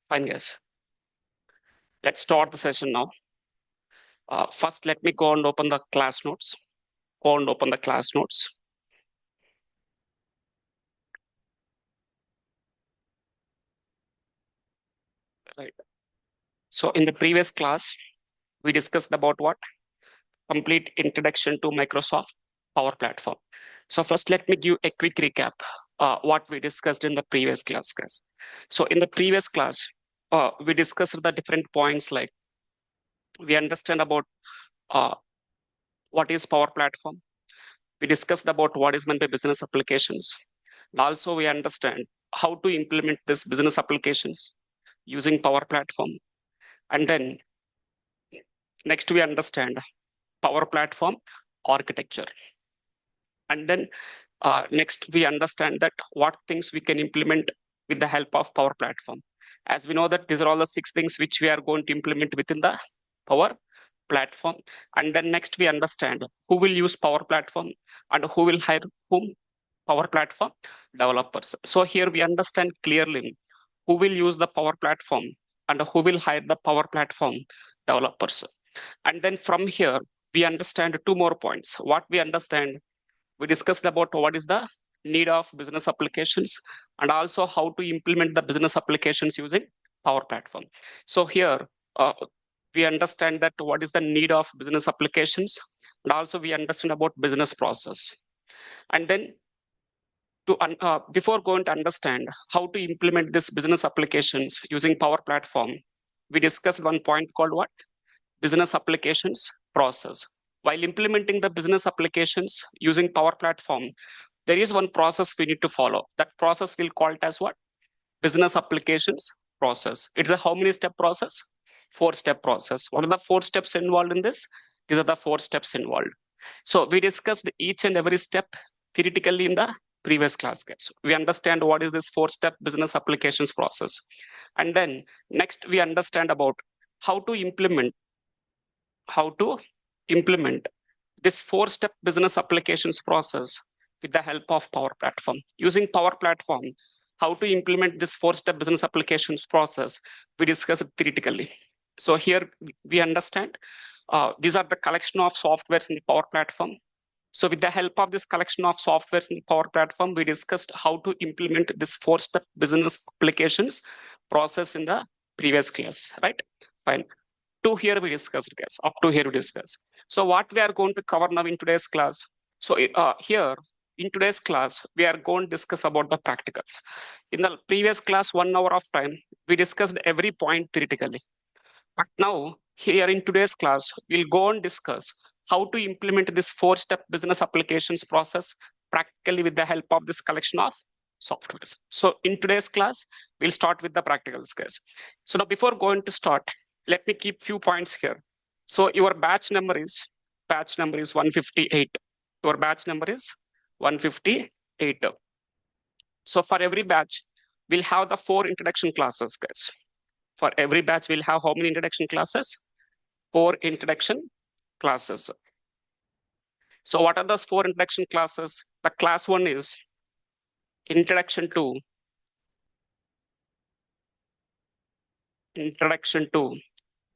Fine, guys. Let's start the session now. First, let me go and open the class notes. Go and open the class notes. Right. So in the previous class, we discussed about what? Complete introduction to Microsoft Power Platform. So first, let me give a quick recap what we discussed in the previous class, guys. So in the previous class, we discussed the different points like we understand about uh, what is Power Platform. We discussed about what is meant by business applications. And also, we understand how to implement this business applications using Power Platform. And then next, we understand Power Platform architecture. And then next, we understand that what things we can implement with the help of Power Platform. As we know that these are all the 6 things which we are going to implement within the Power Platform. And then next, we understand who will use Power Platform and who will hire whom. Power Platform developers. So here we understand clearly who will use the Power Platform and who will hire the Power Platform developers. And then from here, we understand 2 more points. What we understand, we discussed about what is the need of business applications and also how to implement the business applications using Power Platform. So here, we understand that what is the need of business applications and also we understand about business process. And then before going to understand how to implement this business applications using Power Platform, we discussed one point called what? Business applications process. While implementing the business applications using Power Platform, there is one process we need to follow. That process we'll call it as what? Business applications process. It's a how many step process? 4-step process. What are the 4 steps involved in this? These are the 4 steps involved. So we discussed each and every step theoretically in the previous class, guys. We understand what is this 4-step business applications process. And then next we understand about how to implement this 4-step business applications process with the help of Power Platform. Using Power Platform, how to implement this 4-step business applications process, we discuss it theoretically. So here we understand these are the collection of softwares in the Power Platform. So with the help of this collection of softwares in the Power Platform, we discussed how to implement this 4-step business applications process in the previous class, right? Fine. To here we discussed, guys. Up to here we discussed. So what we are going to cover now in today's class. So here in today's class, we are going to discuss about the practicals. In the previous class, 1 hour of time, we discussed every point theoretically. But now here in today's class, we'll go and discuss how to implement this 4-step business applications process practically with the help of this collection of softwares. So in today's class, we'll start with the practicals, guys. So now before going to start, let me keep few points here. So your batch number is 158. Your batch number is 158. So for every batch, we'll have the 4 introduction classes, guys. For every batch, we'll have how many introduction classes? 4 introduction classes. So what are those 4 introduction classes? The class 1 is introduction to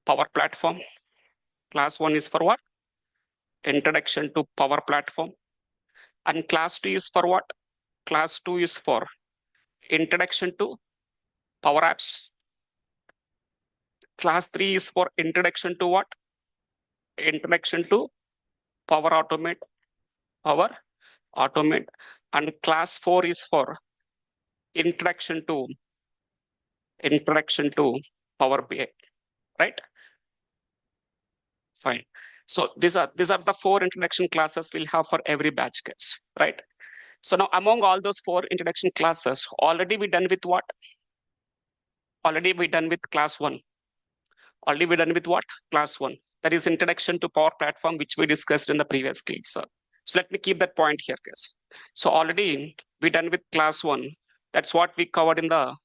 Power Platform. Class 1 is for what? Introduction to Power Platform. And class 2 is for what? Class 2 is for introduction to Power Apps. Class 3 is for introduction to what? Introduction to Power Automate. And class 4 is for introduction to Power BI, right? Fine. So these are the 4 introduction classes we'll have for every batch, guys, right? So now among all those 4 introduction classes, already we done with what? Already we done with class 1. Already we done with what? Class 1. That is introduction to Power Platform, which we discussed in the previous class. So let me keep that point here, guys. So already we done with class 1. That's what we covered in the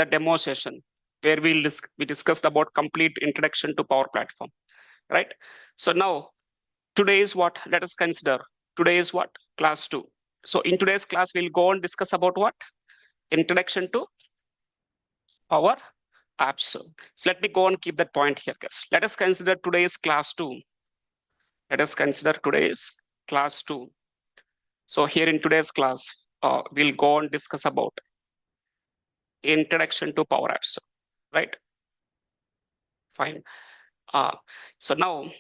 demo session, where we discussed about complete introduction to Power Platform, right? So now today is what? Let us consider. Today is what? Class 2. So in today's class, we'll go and discuss about what? Introduction to Power Apps. So let me go and keep that point here, guys. Let us consider today's class 2. Let us consider today's class 2. So here in today's class, we'll go and discuss about introduction to Power Apps, right? Fine. Uh, so now,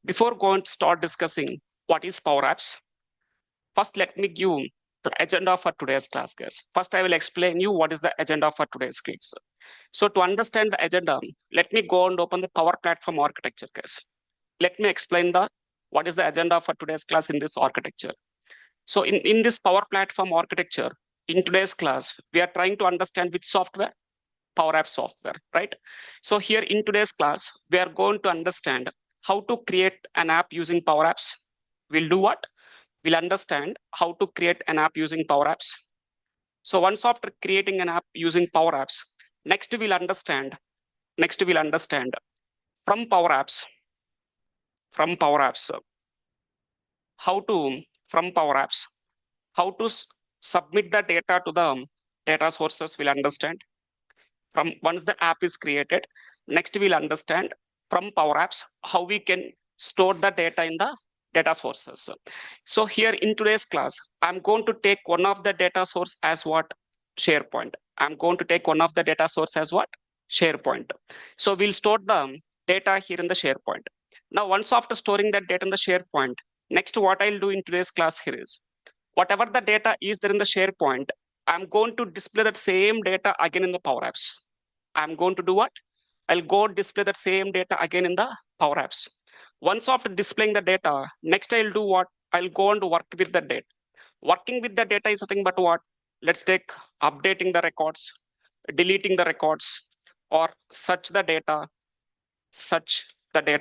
before going to start discussing what is Power Apps, first let me give the agenda for today's class, guys. First, I will explain you what is the agenda for today's class. So to understand the agenda, let me go and open the Power Platform architecture, guys. Let me explain the what is the agenda for today's class in this architecture. So in this Power Platform architecture, in today's class, we are trying to understand which software, Power Apps software, right? So here in today's class, we are going to understand how to create an app using Power Apps. We'll do what? We'll understand how to create an app using Power Apps. So once after creating an app using Power Apps, next we'll understand from Power Apps, from Power Apps, how to, from Power Apps, how to submit the data to the data sources we'll understand. From once the app is created, next we'll understand from Power Apps how we can store the data in the data sources. So here in today's class, I'm going to take one of the data source as what? SharePoint. I'm going to take one of the data source as what? SharePoint. So we'll store the data here in the SharePoint. Now, once after storing that data in the SharePoint, next what I'll do in today's class here is, whatever the data is there in the SharePoint, I'm going to display that same data again in the Power Apps. I'm going to do what? I'll go display that same data again in the Power Apps. Once after displaying the data, next I'll do what? I'll go and work with the data. Working with the data is nothing but what? Let's take updating the records, deleting the records, or search the data,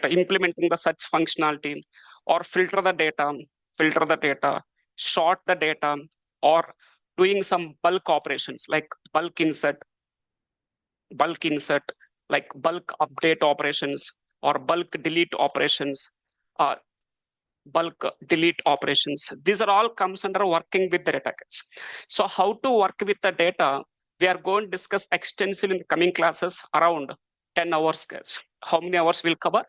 implementing the search functionality, or filter the data, sort the data, or doing some bulk operations like bulk insert, like bulk update operations, or bulk delete operations, or bulk delete operations. These are all comes under working with the data. So how to work with the data, we are going to discuss extensively in the coming classes around 10 hours, guys. How many hours will cover?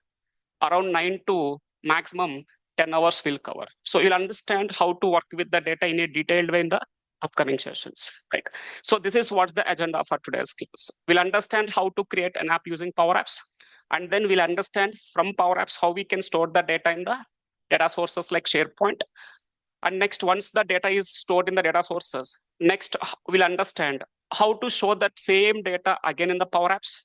Around 9 to maximum 10 hours will cover. So you'll understand how to work with the data in a detailed way in the upcoming sessions, right? So this is what's the agenda for today's class. We'll understand how to create an app using Power Apps, and then we'll understand from Power Apps how we can store the data in the data sources like SharePoint. And next, once the data is stored in the data sources, next we'll understand how to show that same data again in the Power Apps.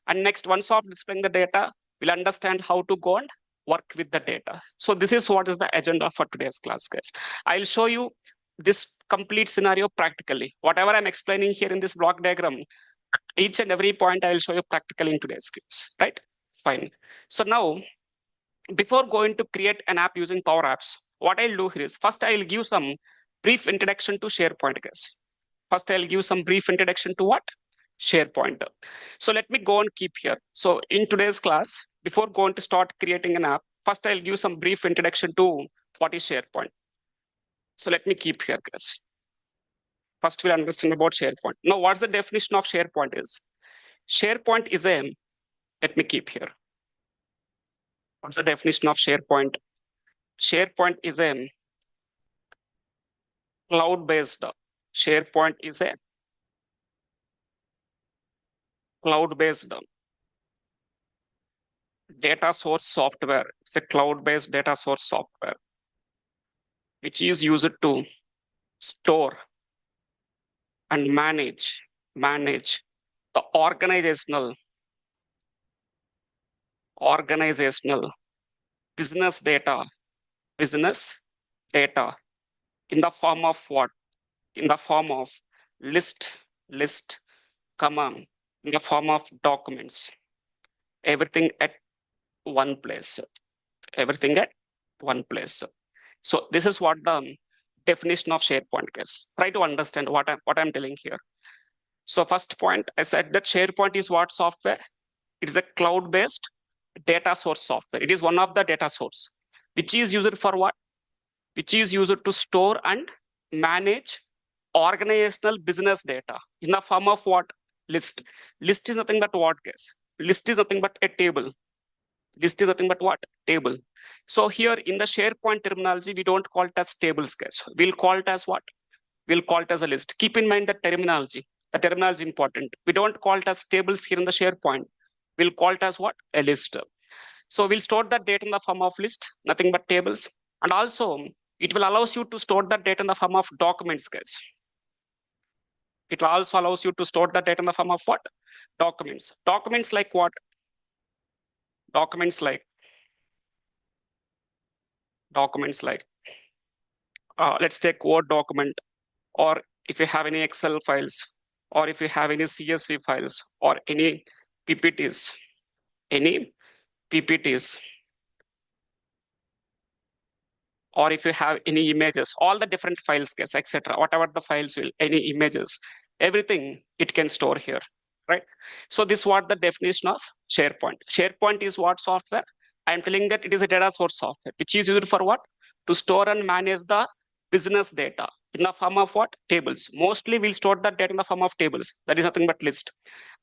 And next, once off displaying the data, we'll understand how to go and work with the data. So this is what is the agenda for today's class, guys. I'll show you this complete scenario practically. Whatever I'm explaining here in this block diagram, each and every point I'll show you practically in today's class, right? Fine. So now, before going to create an app using Power Apps, what I'll do here is, first I'll give some brief introduction to SharePoint, guys. First, I'll give some brief introduction to what? SharePoint. So let me go and keep here. So in today's class, before going to start creating an app, first I'll give some brief introduction to what is SharePoint. So let me keep here, guys. First, we'll understand about SharePoint. Now, what's the definition of SharePoint is? SharePoint is a, let me keep here. What's the definition of SharePoint? SharePoint is a cloud-based. SharePoint is a cloud-based data source software. It's a cloud-based data source software, which is used to store and manage the organizational business data in the form of what? In the form of list, command, in the form of documents, everything at one place. Everything at one place. So this is what the definition of SharePoint is. Try to understand what I'm telling here. So first point, I said that SharePoint is what software? It is a cloud-based data source software. It is one of the data source, which is used for what? Which is used to store and manage organizational business data in the form of what? list. List is nothing but what, guys? List is nothing but a table. List is nothing but what? Table. So here in the SharePoint terminology, we don't call it as tables, guys. We'll call it as what? We'll call it as a list. Keep in mind the terminology. The terminology is important. We don't call it as tables here in the SharePoint. We'll call it as what? A list. So we'll store that data in the form of list, nothing but tables. And also, it will allows you to store that data in the form of documents, guys. It also allows you to store that data in the form of what? Documents. Documents like what? Documents like let's take Word document, or if you have any Excel files, or if you have any CSV files, or any PPTs, or if you have any images, all the different files, guys, etc. Whatever the files will, any images, everything it can store here, right? So this is what the definition of SharePoint. SharePoint is what software? I am telling that it is a data source software, which is used for what? To store and manage the business data in the form of what? Tables. Mostly we'll store that data in the form of tables. That is nothing but list.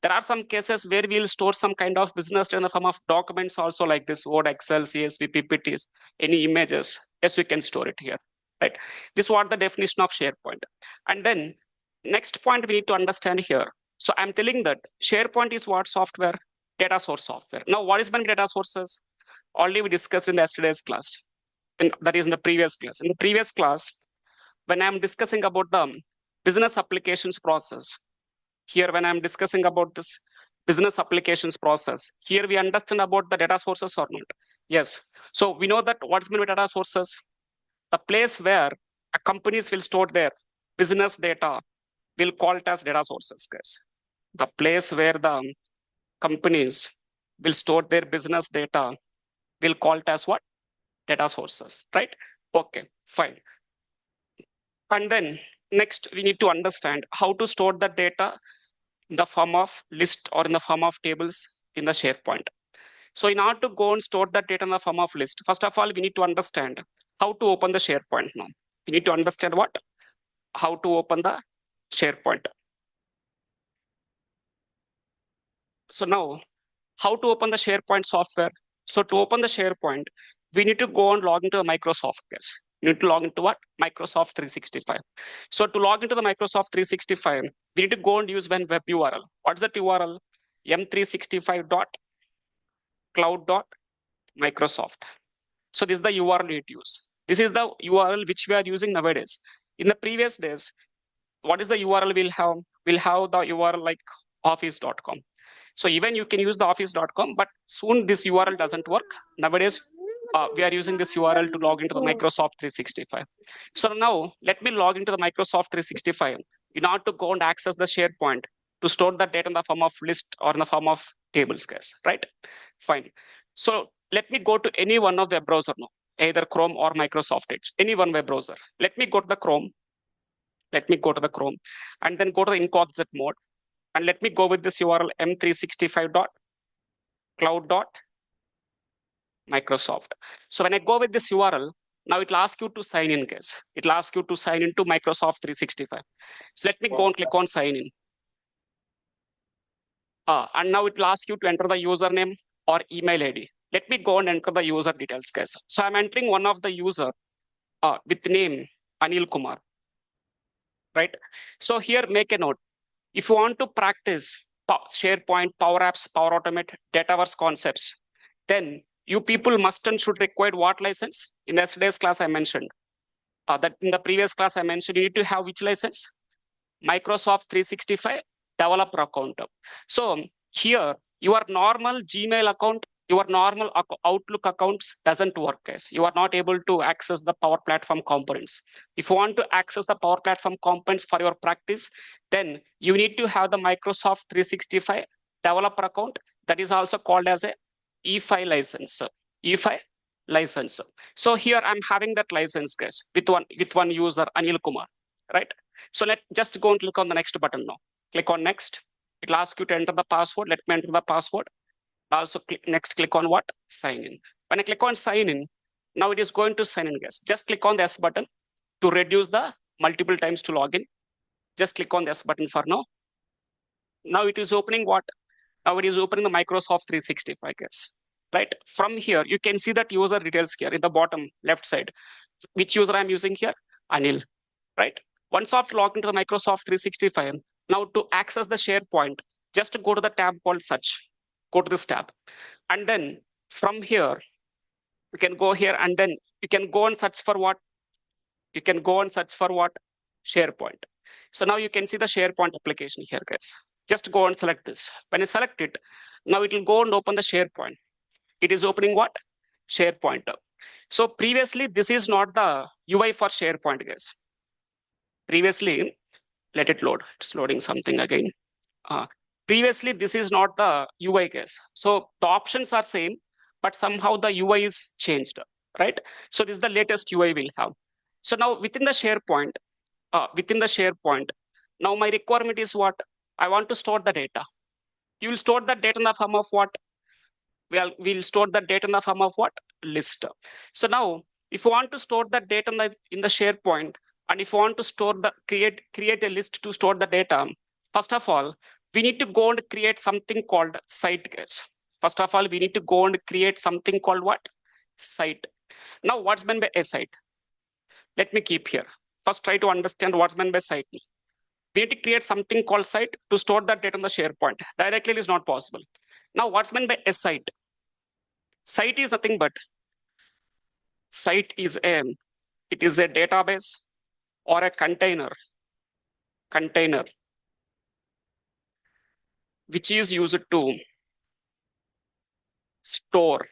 There are some cases where we'll store some kind of business data in the form of documents also, like this Word, Excel, CSV, PPTs, any images. Yes, we can store it here, right? This is what the definition of SharePoint. And then next point we need to understand here. So I'm telling that SharePoint is what software? Data source software. Now, what is meant data sources? Already we discussed in yesterday's class. That is in the previous class. In the previous class, when I'm discussing about the business applications process, here when I'm discussing about this business applications process, here we understand about the data sources or not? Yes. So we know that what's meant by data sources? The place where companies will store their business data, we'll call it as data sources, guys. The place where the companies will store their business data, we'll call it as what? Data sources, right? Okay, fine. And then next, we need to understand how to store the data in the form of list or in the form of tables in the SharePoint. So in order to go and store that data in the form of list, first of all, we need to understand how to open the SharePoint now. We need to understand what? How to open the SharePoint. So now, how to open the SharePoint software? So to open the SharePoint, we need to go and log into the Microsoft, guys. You need to log into what? Microsoft 365. So to log into the Microsoft 365, we need to go and use one web URL. What's that URL? m365.cloud.microsoft. So this is the URL we need to use. This is the URL which we are using nowadays. In the previous days, what is the URL we'll have? We'll have the URL like office.com. So even you can use the office.com, but soon this URL doesn't work. Nowadays, we are using this URL to log into the Microsoft 365. So now let me log into the Microsoft 365 in order to go and access the SharePoint to store that data in the form of list or in the form of tables, guys, right? Fine. So let me go to any one of the browser now, either Chrome or Microsoft Edge, any one web browser. Let me go to the Chrome. And then go to the incognito mode. And let me go with this URL m365.cloud.microsoft. So when I go with this URL, now it will ask you to sign in, guys. It will ask you to sign into Microsoft 365. So let me go and click on sign in. And now it will ask you to enter the username or email ID. Let me go and enter the user details, guys. So I'm entering one of the user with name Anil Kumar, right? So here, make a note. If you want to practice SharePoint, Power Apps, Power Automate, Dataverse concepts, then you people must and should require what license? In yesterday's class, I mentioned that in the previous class, I mentioned you need to have which license? Microsoft 365 developer account. So here, your normal Gmail account, your normal Outlook accounts doesn't work, guys. You are not able to access the Power Platform components. If you want to access the Power Platform components for your practice, then you need to have the Microsoft 365 developer account. That is also called as a E5 license. E5 license. So here I'm having that license, guys, with one user, Anil Kumar, right? So let's just go and click on the next button now. Click on next. It'll ask you to enter the password. Let me enter the password. Also click on what? Sign in. When I click on sign in, now it is going to sign in, guys. Just click on the S button to reduce the multiple times to log in. Just click on the S button for now. Now it is opening what? Now it is opening the Microsoft 365, guys. Right? From here, you can see that user details here in the bottom left side. Which user I'm using here? Anil. Right? Once after log into the Microsoft 365, now to access the SharePoint, just go to the tab called Search. Go to this tab. And then from here, you can go here and then you can go and search for what? You can go and search for what? SharePoint. So now you can see the SharePoint application here, guys. Just go and select this. When you select it, now it will go and open the SharePoint. It is opening what? SharePoint. So previously, this is not the UI for SharePoint, guys. Previously, let it load. It's loading something again. Uh, Previously, this is not the UI, guys. So the options are same, but somehow the UI is changed, right? So this is the latest UI we'll have. So now within the SharePoint, now my requirement is what? I want to store the data. You will store that data in the form of what? We'll store that data in the form of what? List. So now, if you want to store that data in the SharePoint, and if you want to store the create a list to store the data, first of all, we need to go and create something called site, guys. First of all, we need to go and create something called what? Site. Now, what's meant by a site? Let me keep here. First, try to understand what's meant by site. We need to create something called site to store that data in the SharePoint. Directly, it is not possible. Now, what's meant by a site? Site is nothing but site is a database or a container which is used to store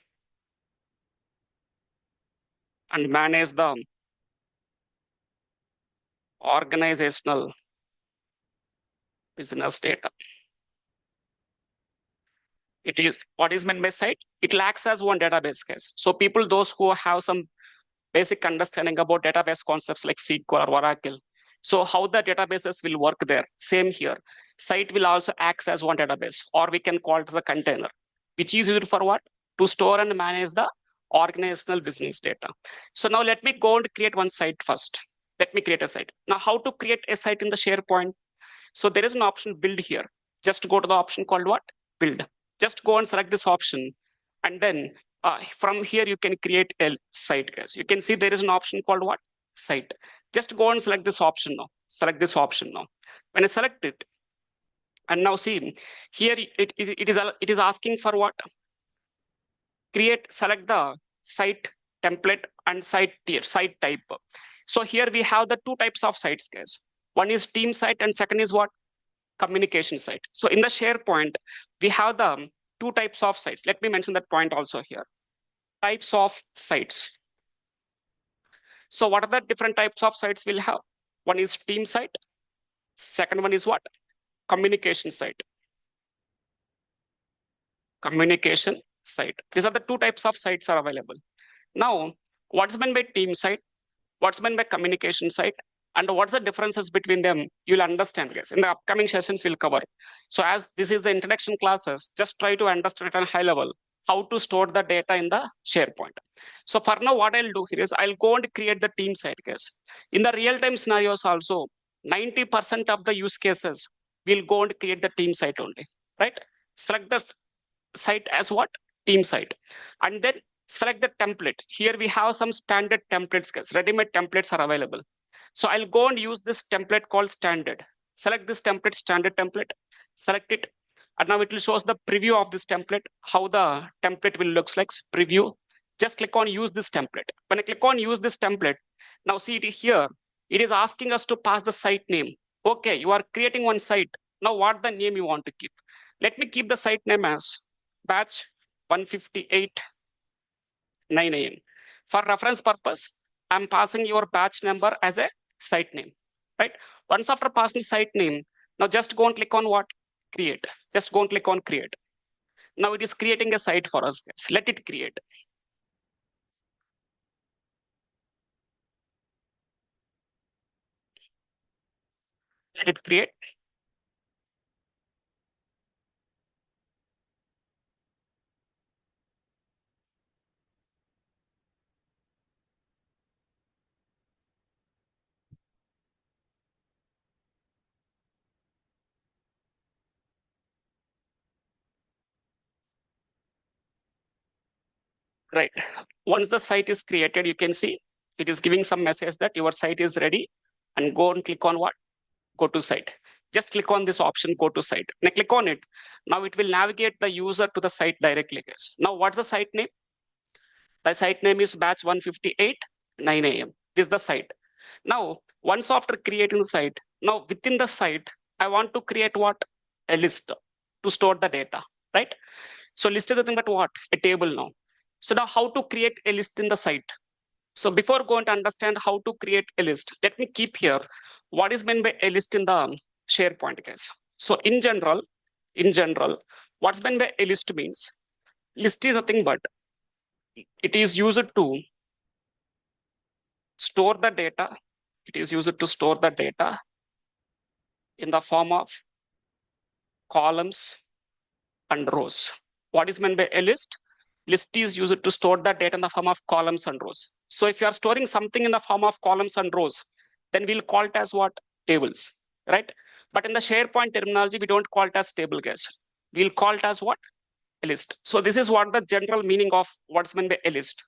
and manage the organizational business data. It is what is meant by site. It acts as one database case. So people, those who have some basic understanding about database concepts like SQL or Oracle, so how the databases will work there. Same here. Site will also act as one database, or we can call it as a container, which is used for what? To store and manage the organizational business data. So now let me go and create one site first. Let me create a site. Now, how to create a site in the SharePoint? So there is an option build here. Just go to the option called what? Build. Just go and select this option. And then from here, you can create a site, guys. You can see there is an option called what? Site. Just go and select this option now. Select this option now. When I select it, and now see, here it is asking for what? Select the site template and site tier, site type. So here we have the two types of sites, guys. One is team site and second is what? Communication site. So in the SharePoint, we have the two types of sites. Let me mention that point also here. Types of sites. So what are the different types of sites we'll have? One is team site. Second one is what? Communication site. Communication site. These are the two types of sites are available. Now, what's meant by team site? What's meant by communication site? And what's the differences between them? You'll understand, guys. In the upcoming sessions, we'll cover. So as this is the introduction classes, just try to understand at a high level how to store the data in the SharePoint. So for now, what I'll do here is I'll go and create the team site, guys. In the real-time scenarios also, 90% of the use cases will go and create the team site only, right? Select the site as what? Team site. And then select the template. Here we have some standard templates, guys. Ready-made templates are available. So I'll go and use this template called standard. Select this template, standard template, select it. And now it will show us the preview of this template, how the template will looks like, preview. Just click on use this template. When I click on use this template, now see it here, it is asking us to pass the site name. Okay, you are creating one site. Now what the name you want to keep? Let me keep the site name as batch 158 9 a.m. For reference purpose, I'm passing your batch number as a site name, right? Once after passing site name, now just go and click on what? Create. Just go and click on create. Now it is creating a site for us, guys. Let it create. Let it create. right? Once the site is created, you can see it is giving some message that your site is ready, and go and click on what? Go to site. Just click on this option, go to site. Now click on it. Now it will navigate the user to the site directly, guys. Now what's the site name? The site name is batch 158 9 a.m. This is the site. Now, once after creating the site, now within the site, I want to create what? A list to store the data, right? So list is nothing but what? A table now. So now how to create a list in the site? So before going to understand how to create a list, let me keep here what is meant by a list in the SharePoint case. So in general, what's meant by a list means list is nothing but it is used to store the data. It is used to store the data in the form of columns and rows. What is meant by a list? List is used to store the data in the form of columns and rows. So if you are storing something in the form of columns and rows, then we'll call it as what? Tables, right? But in the SharePoint terminology, we don't call it as table, guys. We'll call it as what? A list. So this is what the general meaning of what's meant by a list.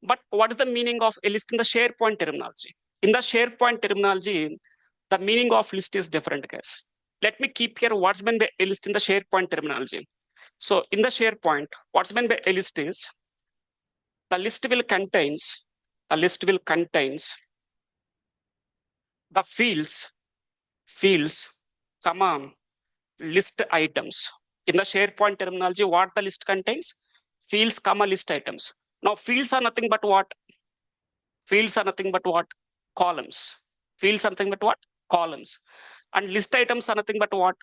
But what is the meaning of a list in the SharePoint terminology? In the SharePoint terminology, the meaning of list is different, guys. Let me keep here what's meant by a list in the SharePoint terminology. So in the SharePoint, what's meant by a list is the list will contains the fields, comma, list items. In the SharePoint terminology, what the list contains? Fields, comma, list items. Now fields are nothing but what? Fields are nothing but what? Columns. Fields are nothing but what? Columns. And list items are nothing but what?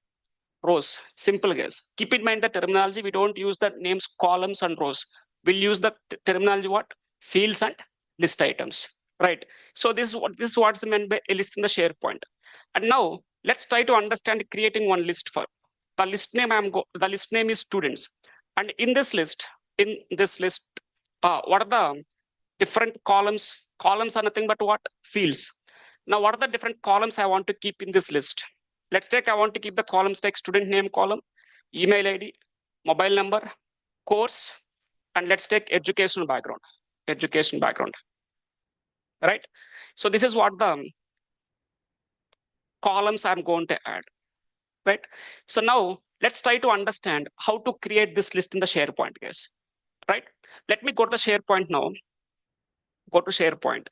Rows. Simple guess. Keep in mind the terminology. We don't use the names columns and rows. We'll use the terminology what? Fields and list items. Right. So this is what's meant by a list in the SharePoint. And now let's try to understand creating one list for the list name. The list name is students. And in this list, what are the different columns? Columns are nothing but what? Fields. Now, what are the different columns I want to keep in this list? Let's take, I want to keep the columns like student name column, email ID, mobile number, course, and let's take education background, right? So this is what the columns I'm going to add, right? So now let's try to understand how to create this list in the SharePoint, guys, right? Let me go to the SharePoint now. Go to SharePoint.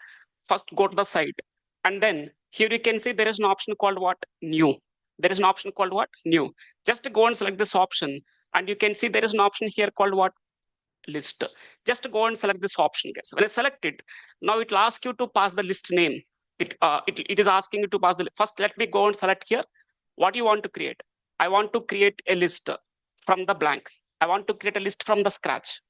First, go to the site. And then here you can see there is an option called what? New. There is an option called what? New. Just go and select this option. And you can see there is an option here called what? List. Just go and select this option, guys. When I select it, now it will ask you to pass the list name. It is asking you to pass the first. Let me go and select here. What you want to create? I want to create a list from the blank. I want to create a list from the scratch.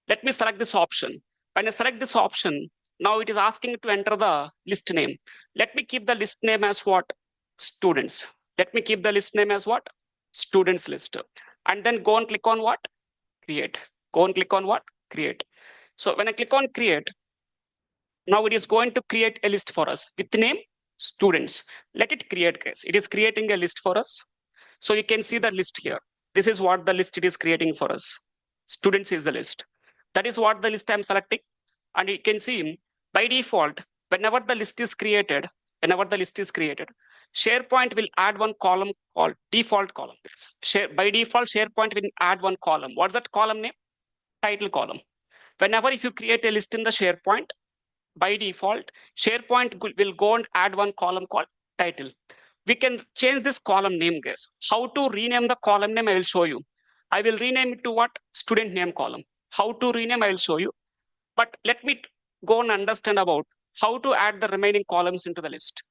Let me select this option. When I select this option, now it is asking to enter the list name. Let me keep the list name as what? Students. Let me keep the list name as what? Students list. And then go and click on what? Create. Go and click on what? Create. So when I click on create, now it is going to create a list for us with the name students. Let it create, guys. It is creating a list for us. So you can see the list here. This is what the list it is creating for us. Students is the list. That is what the list I'm selecting. And you can see by default, whenever the list is created, SharePoint will add one column called default column. By default, SharePoint will add one column. What's that column name? Title column. Whenever if you create a list in the SharePoint, by default, SharePoint will go and add one column called title. We can change this column name, guys. How to rename the column name, I will show you. I will rename it to what? Student name column. How to rename, I will show you. But let me go and understand about how to add the remaining columns into the list.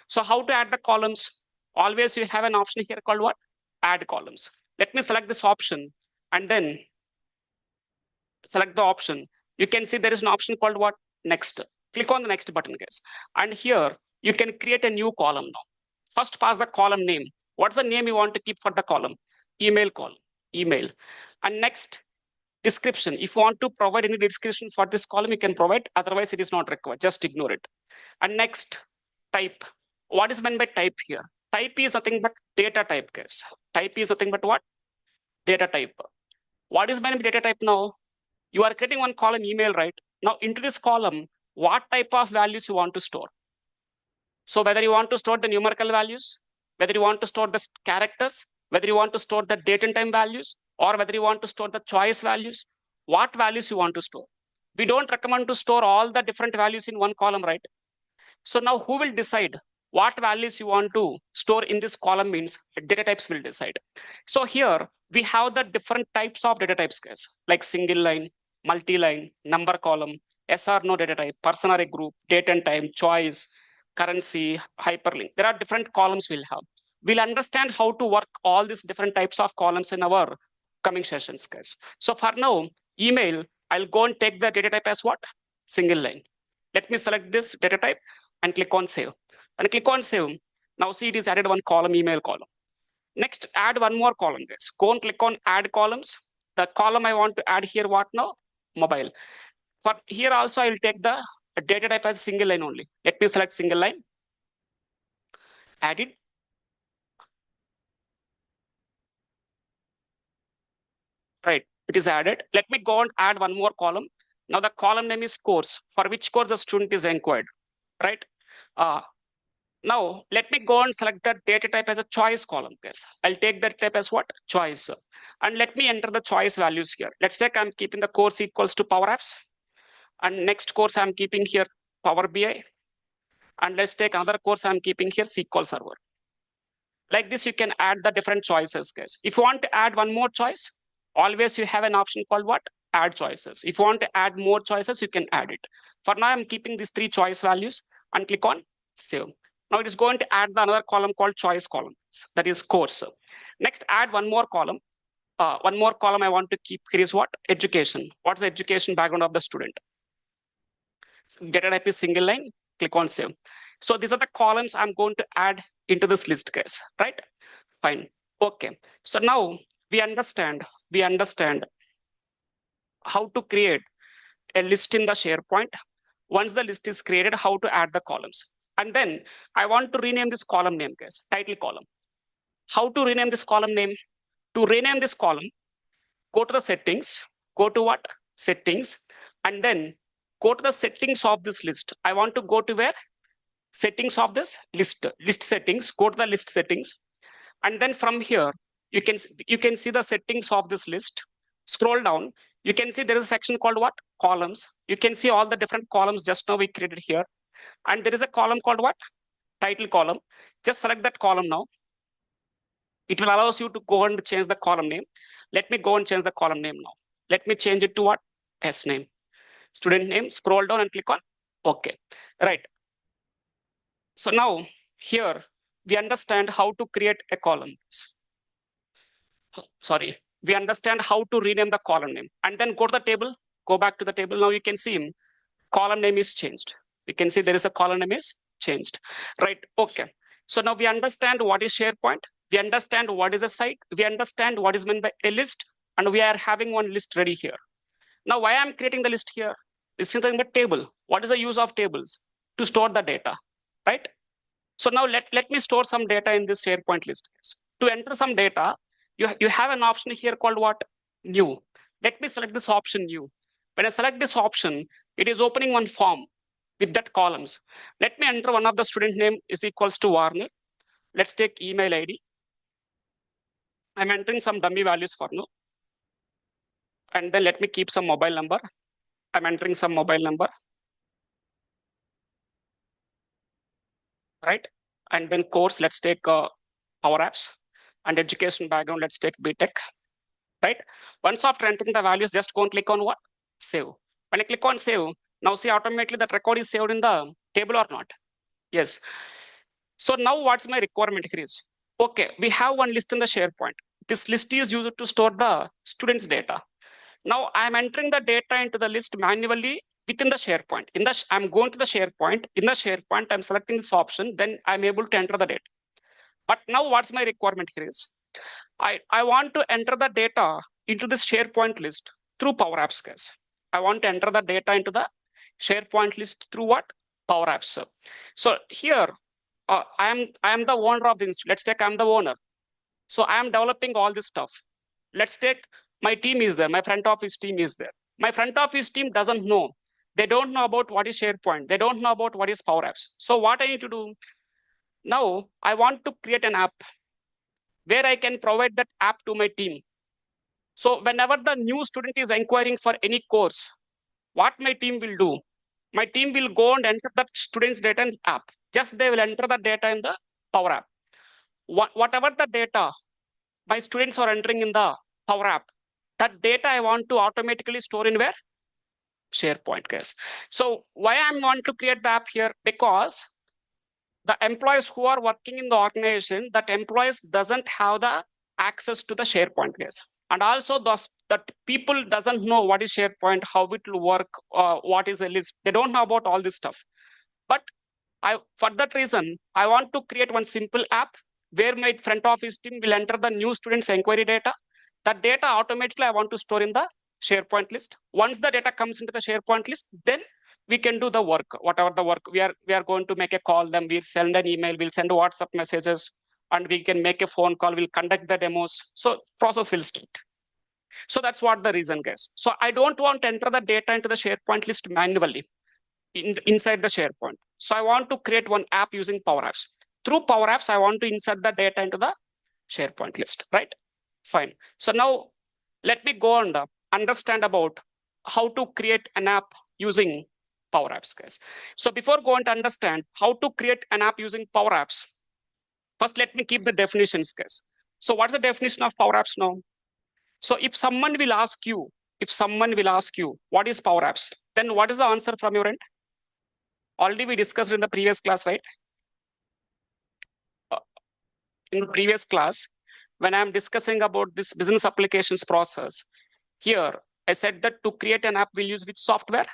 So how to add the columns? Always you have an option here called what? Add columns. Let me select this option and then select the option. You can see there is an option called what? Next. Click on the next button, guys. And here you can create a new column now. First pass the column name. What's the name you want to keep for the column? Email column, email. And next, description. If you want to provide any description for this column, you can provide. Otherwise, it is not required. Just ignore it. And next, type. What is meant by type here? Type is nothing but data type, guys. Type is nothing but what? Data type. What is meant by data type now? You are creating one column email, right? Now into this column, what type of values you want to store? So whether you want to store the numerical values, whether you want to store the characters, whether you want to store the date and time values, or whether you want to store the choice values, what values you want to store. We don't recommend to store all the different values in one column, right? So now who will decide what values you want to store in this column means data types will decide. So here we have the different types of data types, guys, like single line, multi-line, number column, yes or no data type, person or a group, date and time, choice, currency, hyperlink. There are different columns we'll have. We'll understand how to work all these different types of columns in our coming sessions, guys. So for now, email, I'll go and take the data type as what? Single line. Let me select this data type and click on save. And click on save. Now see it is added one column, email column. Next, add one more column, guys. Go and click on add columns. The column I want to add here, what now? Mobile. For here also, I will take the data type as single line only. Let me select single line. Add it. Right, it is added. Let me go and add one more column. Now the column name is course. For which course the student is inquired, right? Now, let me go and select the data type as a choice column, guys. I'll take that type as what? Choice. And let me enter the choice values here. Let's take I'm keeping the course equals to Power Apps. And next course I'm keeping here Power BI. And let's take another course I'm keeping here SQL Server. Like this, you can add the different choices, guys. If you want to add one more choice, always you have an option called what? Add choices. If you want to add more choices, you can add it. For now, I'm keeping these 3 choice values and click on save. Now it is going to add the another column called choice column. That is course. Next, add one more column. One more column I want to keep here is what? Education. What's the education background of the student? Data type is single line. Click on save. So these are the columns I'm going to add into this list, guys. Right? Fine. Okay. So now we understand how to create a list in the SharePoint. Once the list is created, how to add the columns. And then I want to rename this column name, guys, title column. How to rename this column name? To rename this column, go to the settings, go to what? Settings, and then go to the settings of this list. I want to go to where? Settings of this list settings, go to the list settings. And then from here, you can see the settings of this list. Scroll down, you can see there is a section called what? Columns. You can see all the different columns just now we created here. And there is a column called what? Title column. Just select that column now. It will allow you to go and change the column name. Let me go and change the column name now. Let me change it to what? S name. Student name, scroll down and click on OK. Right. So now here we understand how to create a column. Sorry, we understand how to rename the column name. And then go to the table, go back to the table. Now you can see column name is changed. We can see there is a column name is changed. Right, okay. So now we understand what is SharePoint. We understand what is a site. We understand what is meant by a list. And we are having one list ready here. Now, why I'm creating the list here? This is nothing but table. What is the use of tables? To store the data, right? So now let me store some data in this SharePoint list. To enter some data, you have an option here called what? New. Let me select this option new. When I select this option, it is opening one form with that columns. Let me enter one of the student name is equals to Warner. Let's take email ID. I'm entering some dummy values for now. And then let me keep some mobile number. I'm entering some mobile number. Right? And then course, let's take Power Apps. And education background, let's take BTech. Right? Once after entering the values, just go and click on what? Save. When I click on save, now see automatically that record is saved in the table or not? Yes. So now what's my requirement here is? Okay, we have one list in the SharePoint. This list is used to store the students' data. Now I'm entering the data into the list manually within the SharePoint. I'm going to the SharePoint. In the SharePoint, I'm selecting this option. Then I'm able to enter the data. But now what's my requirement here is? I want to enter the data into this SharePoint list through Power Apps, guys. I want to enter the data into the SharePoint list through what? Power Apps. So here, I am the owner of the institute. Let's take I'm the owner. So I am developing all this stuff. Let's take my team is there. My front office team is there. My front office team doesn't know. They don't know about what is SharePoint. They don't know about what is Power Apps. So what I need to do now, I want to create an app where I can provide that app to my team. So whenever the new student is inquiring for any course, what my team will do, my team will go and enter the student's data in app. Just they will enter the data in the Power App. Whatever the data my students are entering in the Power App, that data I want to automatically store in where? SharePoint, guys. So why I want to create the app here? Because the employees who are working in the organization, that employees doesn't have the access to the SharePoint, guys. And also that people doesn't know what is SharePoint, how it will work, what is a list. They don't know about all this stuff. But for that reason, I want to create one simple app where my front office team will enter the new students inquiry data. That data automatically I want to store in the SharePoint list. Once the data comes into the SharePoint list, then we can do the work, whatever the work. We are going to make a call, then we'll send an email, we'll send WhatsApp messages, and we can make a phone call, we'll conduct the demos. So process will start. So that's what the reason, guys. So I don't want to enter the data into the SharePoint list manually inside the SharePoint. So I want to create one app using Power Apps. Through Power Apps, I want to insert the data into the SharePoint list, right? Fine. So now let me go and understand about how to create an app using Power Apps, guys. So before going to understand how to create an app using Power Apps, first let me keep the definitions, guys. So what's the definition of Power Apps now? So if someone will ask you, what is Power Apps, then what is the answer from your end? Already we discussed in the previous class, right? In the previous class, when I'm discussing about this business applications process, here I said that to create an app, we'll use which software?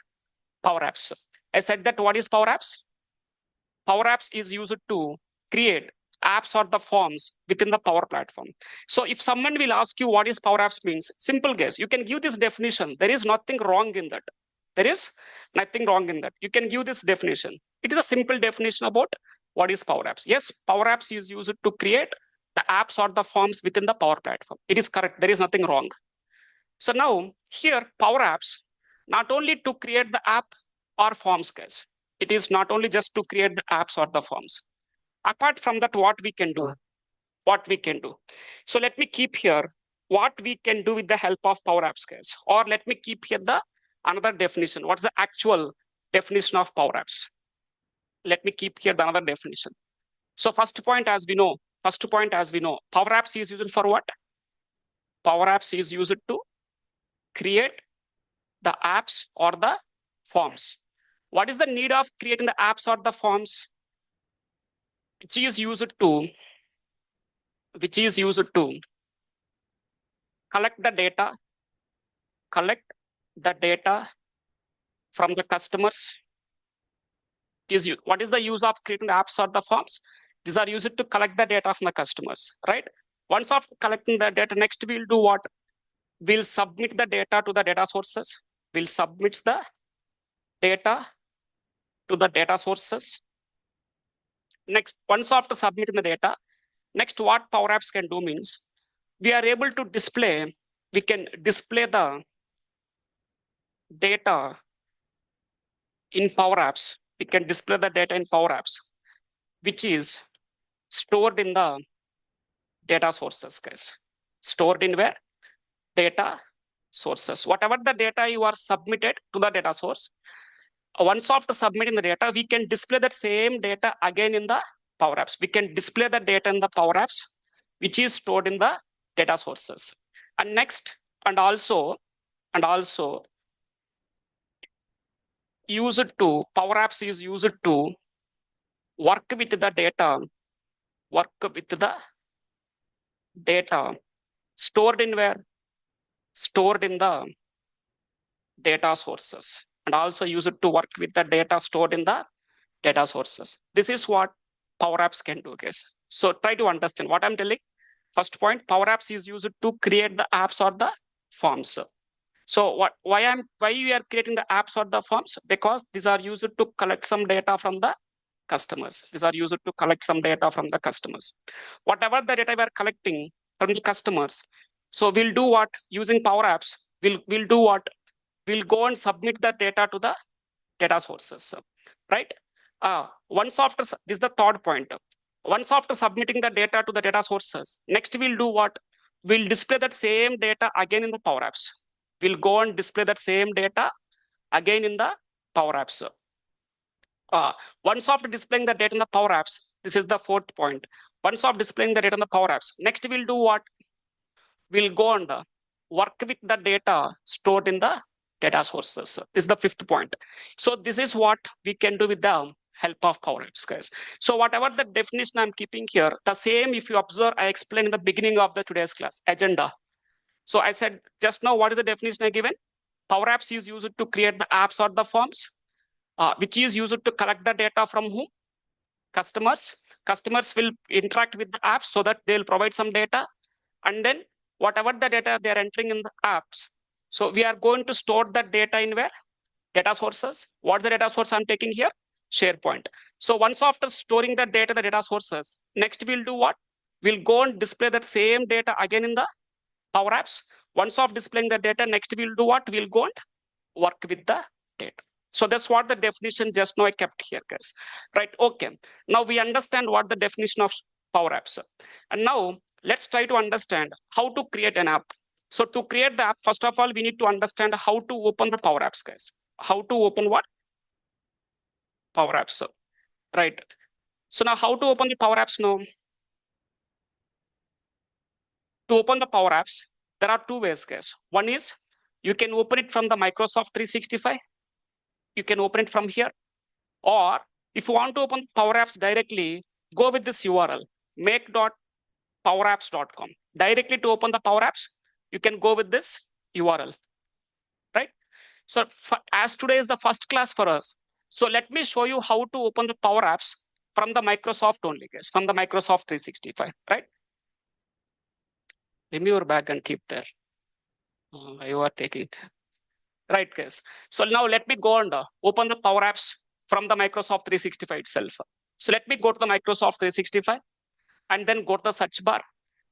Power Apps. I said that what is Power Apps? Power Apps is used to create apps or the forms within the Power Platform. So if someone will ask you what is Power Apps means, simple guess, you can give this definition. There is nothing wrong in that. There is nothing wrong in that. You can give this definition. It is a simple definition about what is Power Apps. Yes, Power Apps is used to create the apps or the forms within the Power Platform. It is correct. There is nothing wrong. So now here, Power Apps, not only to create the app or forms, guys. It is not only just to create the apps or the forms. Apart from that, what we can do? So let me keep here what we can do with the help of Power Apps, guys. Or let me keep here the another definition. What's the actual definition of Power Apps? Let me keep here the another definition. So first point, as we know, Power Apps is used for what? Power Apps is used to create the apps or the forms. What is the need of creating the apps or the forms? Which is used to collect the data from the customers. What is the use of creating the apps or the forms? These are used to collect the data from the customers, right? Once after collecting the data, next we'll do what? We'll submit the data to the data sources. We'll submit the data to the data sources. Next, once after submitting the data, next what Power Apps can do means we are able to display, we can display the data in Power Apps. We can display the data in Power Apps, which is stored in the data sources, guys. Stored in where? Data sources. Whatever the data you are submitted to the data source, once after submitting the data, we can display that same data again in the Power Apps. We can display the data in the Power Apps, which is stored in the data sources. And next, and also Power Apps is used to work with the data stored in where? Stored in the data sources, and also use it to work with the data stored in the data sources. This is what Power Apps can do, guys. So try to understand what I'm telling. First point, Power Apps is used to create the apps or the forms. So why we are creating the apps or the forms? Because these are used to collect some data from the customers. Whatever the data we are collecting from the customers, so we'll do what? Using Power Apps, we'll do what? we'll go and submit the data to the data sources, right? Once after, this is the third point. Once after submitting the data to the data sources, next we'll do what? We'll display that same data again in the Power Apps. We'll go and display that same data again in the Power Apps. Once after displaying the data in the Power Apps, this is the fourth point. Once after displaying the data in the Power Apps, next we'll do what? We'll go and work with the data stored in the data sources. This is the fifth point. So this is what we can do with the help of Power Apps, guys. So whatever the definition I'm keeping here, the same, if you observe, I explained in the beginning of the today's class, agenda. So I said just now, what is the definition I given? Power Apps is used to create the apps or the forms, which is used to collect the data from whom? Customers. Customers will interact with the apps so that they'll provide some data. And then whatever the data they're entering in the apps, so we are going to store that data in where? Data sources. What's the data source I'm taking here? SharePoint. So once after storing the data, the data sources, next we'll do what? We'll go and display that same data again in the Power Apps. Once off displaying the data, next we'll do what? We'll go and work with the data. So that's what the definition just now I kept here, guys. Right, okay. Now we understand what the definition of Power Apps. And now let's try to understand how to create an app. So to create the app, first of all, we need to understand how to open the Power Apps, guys. How to open what? Power Apps, right? So now how to open the Power Apps now? To open the Power Apps, there are two ways, guys. One is you can open it from the Microsoft 365. You can open it from here. Or if you want to open Power Apps directly, go with this URL, make.powerapps.com. Directly to open the Power Apps, you can go with this URL, right? So as today is the first class for us, so let me show you how to open the Power Apps from the Microsoft only, guys, from the Microsoft 365, right? Remove your bag and keep there. You are taking it. Right, guys. So now let me go and open the Power Apps from the Microsoft 365 itself. So let me go to the Microsoft 365 and then go to the search bar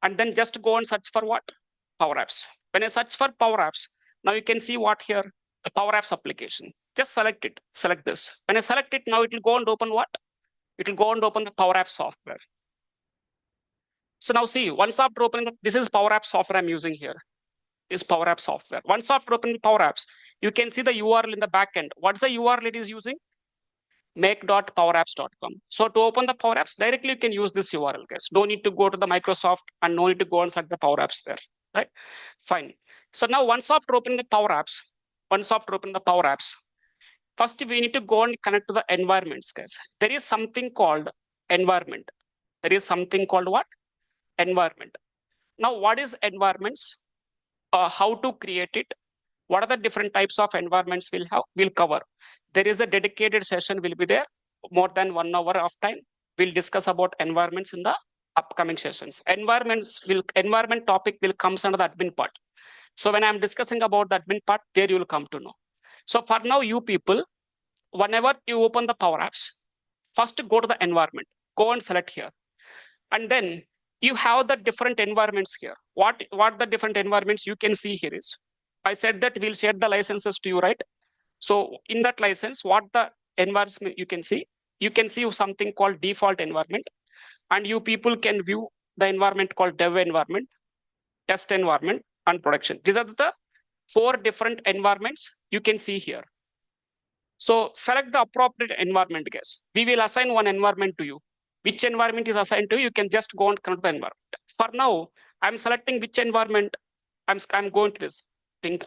and then just go and search for what? Power Apps. When I search for Power Apps, now you can see what here? The Power Apps application. Just select it, select this. When I select it, now it will go and open what? It will go and open the Power Apps software. So now see, once after opening, this is Power Apps software I'm using here. Is Power Apps software. Once after opening Power Apps, you can see the URL in the backend. What's the URL it is using? make.powerapps.com. So to open the Power Apps, directly you can use this URL, guys. No need to go to the Microsoft and no need to go and set the Power Apps there, right? Fine. So now once after opening the Power Apps, first we need to go and connect to the environments, guys. There is something called environment. There is something called what? Environment. Now what is environments? How to create it? What are the different types of environments we'll cover? There is a dedicated session will be there, more than 1 hour of time. We'll discuss about environments in the upcoming sessions. Environment topic will come under the admin part. So when I'm discussing about the admin part, there you will come to know. So for now, you people, whenever you open the Power Apps, first go to the environment, go and select here. And then you have the different environments here. What the different environments you can see here is, I said that we'll share the licenses to you, right? So in that license, what the environment you can see something called default environment, and you people can view the environment called dev environment, test environment, and production. These are the 4 different environments you can see here. So select the appropriate environment, guys. We will assign one environment to you. Which environment is assigned to you, you can just go and connect the environment. For now, I'm selecting which environment. I'm going to this. Think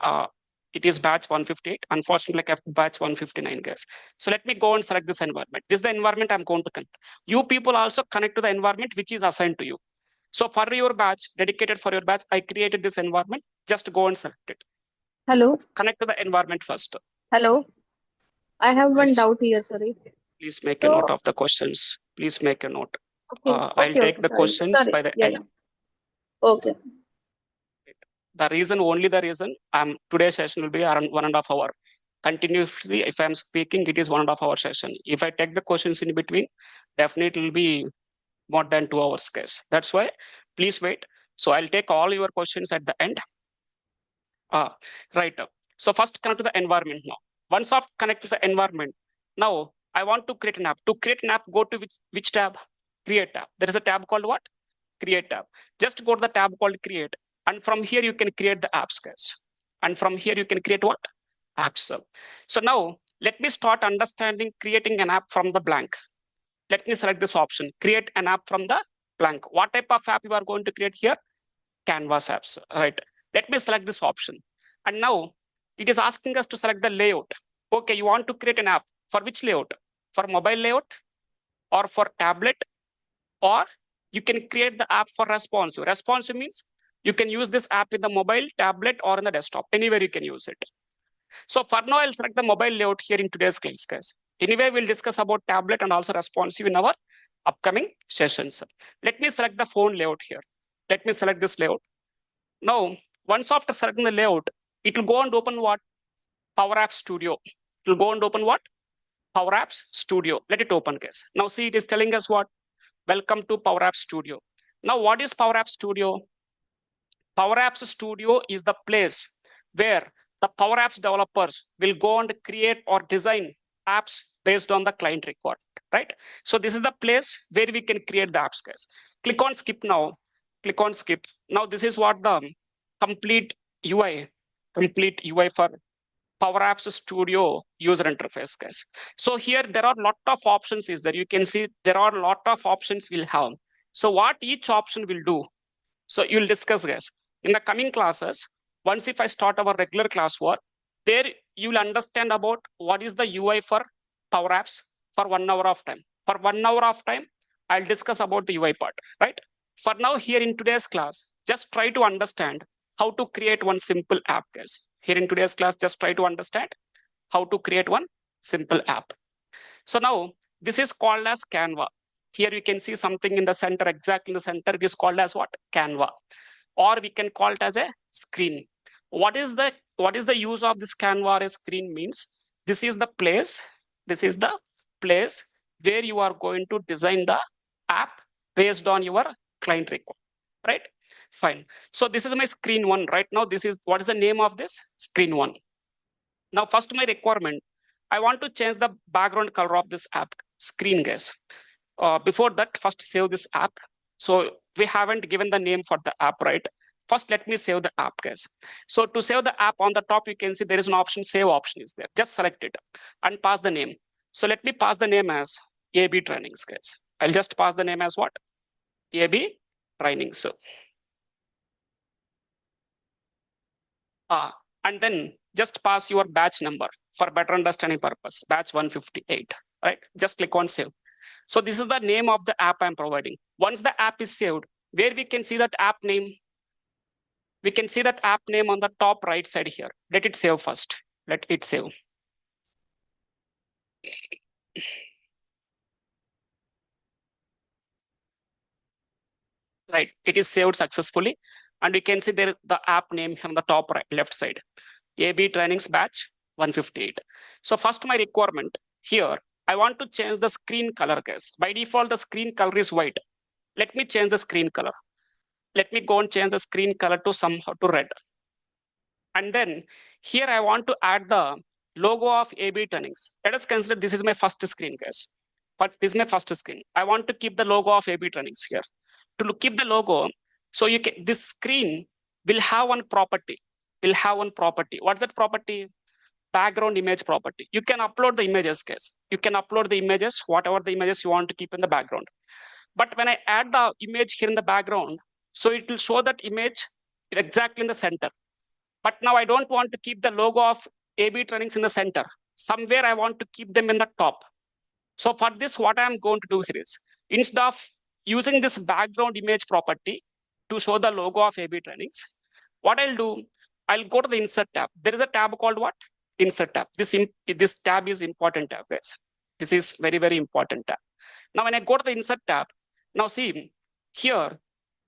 it is batch 158. Unfortunately, I kept batch 159, guys. So let me go and select this environment. This is the environment I'm going to connect. You people also connect to the environment which is assigned to you. So for your batch, dedicated for your batch, I created this environment. Just go and select it. Hello. Connect to the environment first. Hello. I have one Yes. doubt here, sorry. Please make a note of the questions. Please make a note. I'll take the questions by the end. Okay. The reason, today's session will be around 1.5 hours. Continuously, if I'm speaking, it is 1.5 hour session. If I take the questions in between, definitely it will be more than 2 hours, guys. That's why, please wait. So I'll take all your questions at the end. Right. So first connect to the environment now. Once I've connected to the environment, now I want to create an app. To create an app, go to which tab? Create tab. There is a tab called what? Create tab. Just go to the tab called create. And from here, you can create the apps, guys. And from here, you can create what? Apps. So now let me start understanding creating an app from the blank. Let me select this option, create an app from the blank. What type of app you are going to create here? Canvas apps, right? Let me select this option. And now it is asking us to select the layout. Okay, you want to create an app for which layout? For mobile layout or for tablet, or you can create the app for responsive. Responsive means you can use this app in the mobile, tablet, or in the desktop. Anywhere you can use it. So for now, I'll select the mobile layout here in today's class, guys. Anyway, we'll discuss about tablet and also responsive in our upcoming sessions. Let me select the phone layout here. Let me select this layout. Now, once after selecting the layout, it will go and open what? Power Apps Studio. It will go and open what? Power Apps Studio. Let it open, guys. Now see, it is telling us what? Welcome to Power Apps Studio. Now, what is Power Apps Studio? Power Apps Studio is the place where the Power Apps developers will go and create or design apps based on the client requirement, right? So this is the place where we can create the apps, guys. Click on skip now. Click on skip. Now this is what the complete UI, complete UI for Power Apps Studio user interface, guys. So here there are a lot of options is there. You can see there are a lot of options we'll have. So what each option will do, so you'll discuss, guys. In the coming classes, once if I start our regular classwork, there you'll understand about what is the UI for Power Apps for 1 hour of time. For 1 hour of time, I'll discuss about the UI part, right? For now, here in today's class, just try to understand how to create one simple app, guys. Here in today's class, just try to understand how to create one simple app. So now this is called as Canva. Here you can see something in the center, exactly in the center. It is called as what? Canva. Or we can call it as a screen. What is the use of this Canva or a screen means? This is the place. This is the place where you are going to design the app based on your client requirement, right? Fine. So this is my screen one right now. This is what is the name of this screen one. Now, first my requirement, I want to change the background color of this app screen, guys. Before that, first save this app. So we haven't given the name for the app, right? First, let me save the app, guys. So to save the app on the top, you can see there is an option, save option is there. Just select it and pass the name. So let me pass the name as AB Trainings, guys. I'll just pass the name as what? AB Trainings. So, and then just pass your batch number for better understanding purpose, batch 158, right? Just click on save. So this is the name of the app I'm providing. Once the app is saved, where we can see that app name, we can see that app name on the top right side here. Let it save first. Let it save. Right, it is saved successfully. And we can see there the app name on the top right, left side. AB Trainings Batch 158. So first my requirement here, I want to change the screen color, guys. By default, the screen color is white. Let me change the screen color. Let me go and change the screen color to somehow to red. And then here I want to add the logo of AB Trainings. Let us consider this is my first screen, guys. But this is my first screen. I want to keep the logo of AB Trainings here. To keep the logo, so you can this screen will have one property. Will have one property. What's that property? Background image property. You can upload the images, guys. You can upload the images, whatever the images you want to keep in the background. But when I add the image here in the background, so it will show that image exactly in the center. But now I don't want to keep the logo of AB Trainings in the center. Somewhere I want to keep them in the top. So for this, what I'm going to do here is, instead of using this background image property to show the logo of AB Trainings, what I'll do, I'll go to the Insert tab. There is a tab called what? Insert tab. This tab is important tab, guys. This is very, very important tab. Now, when I go to the Insert tab, now see here,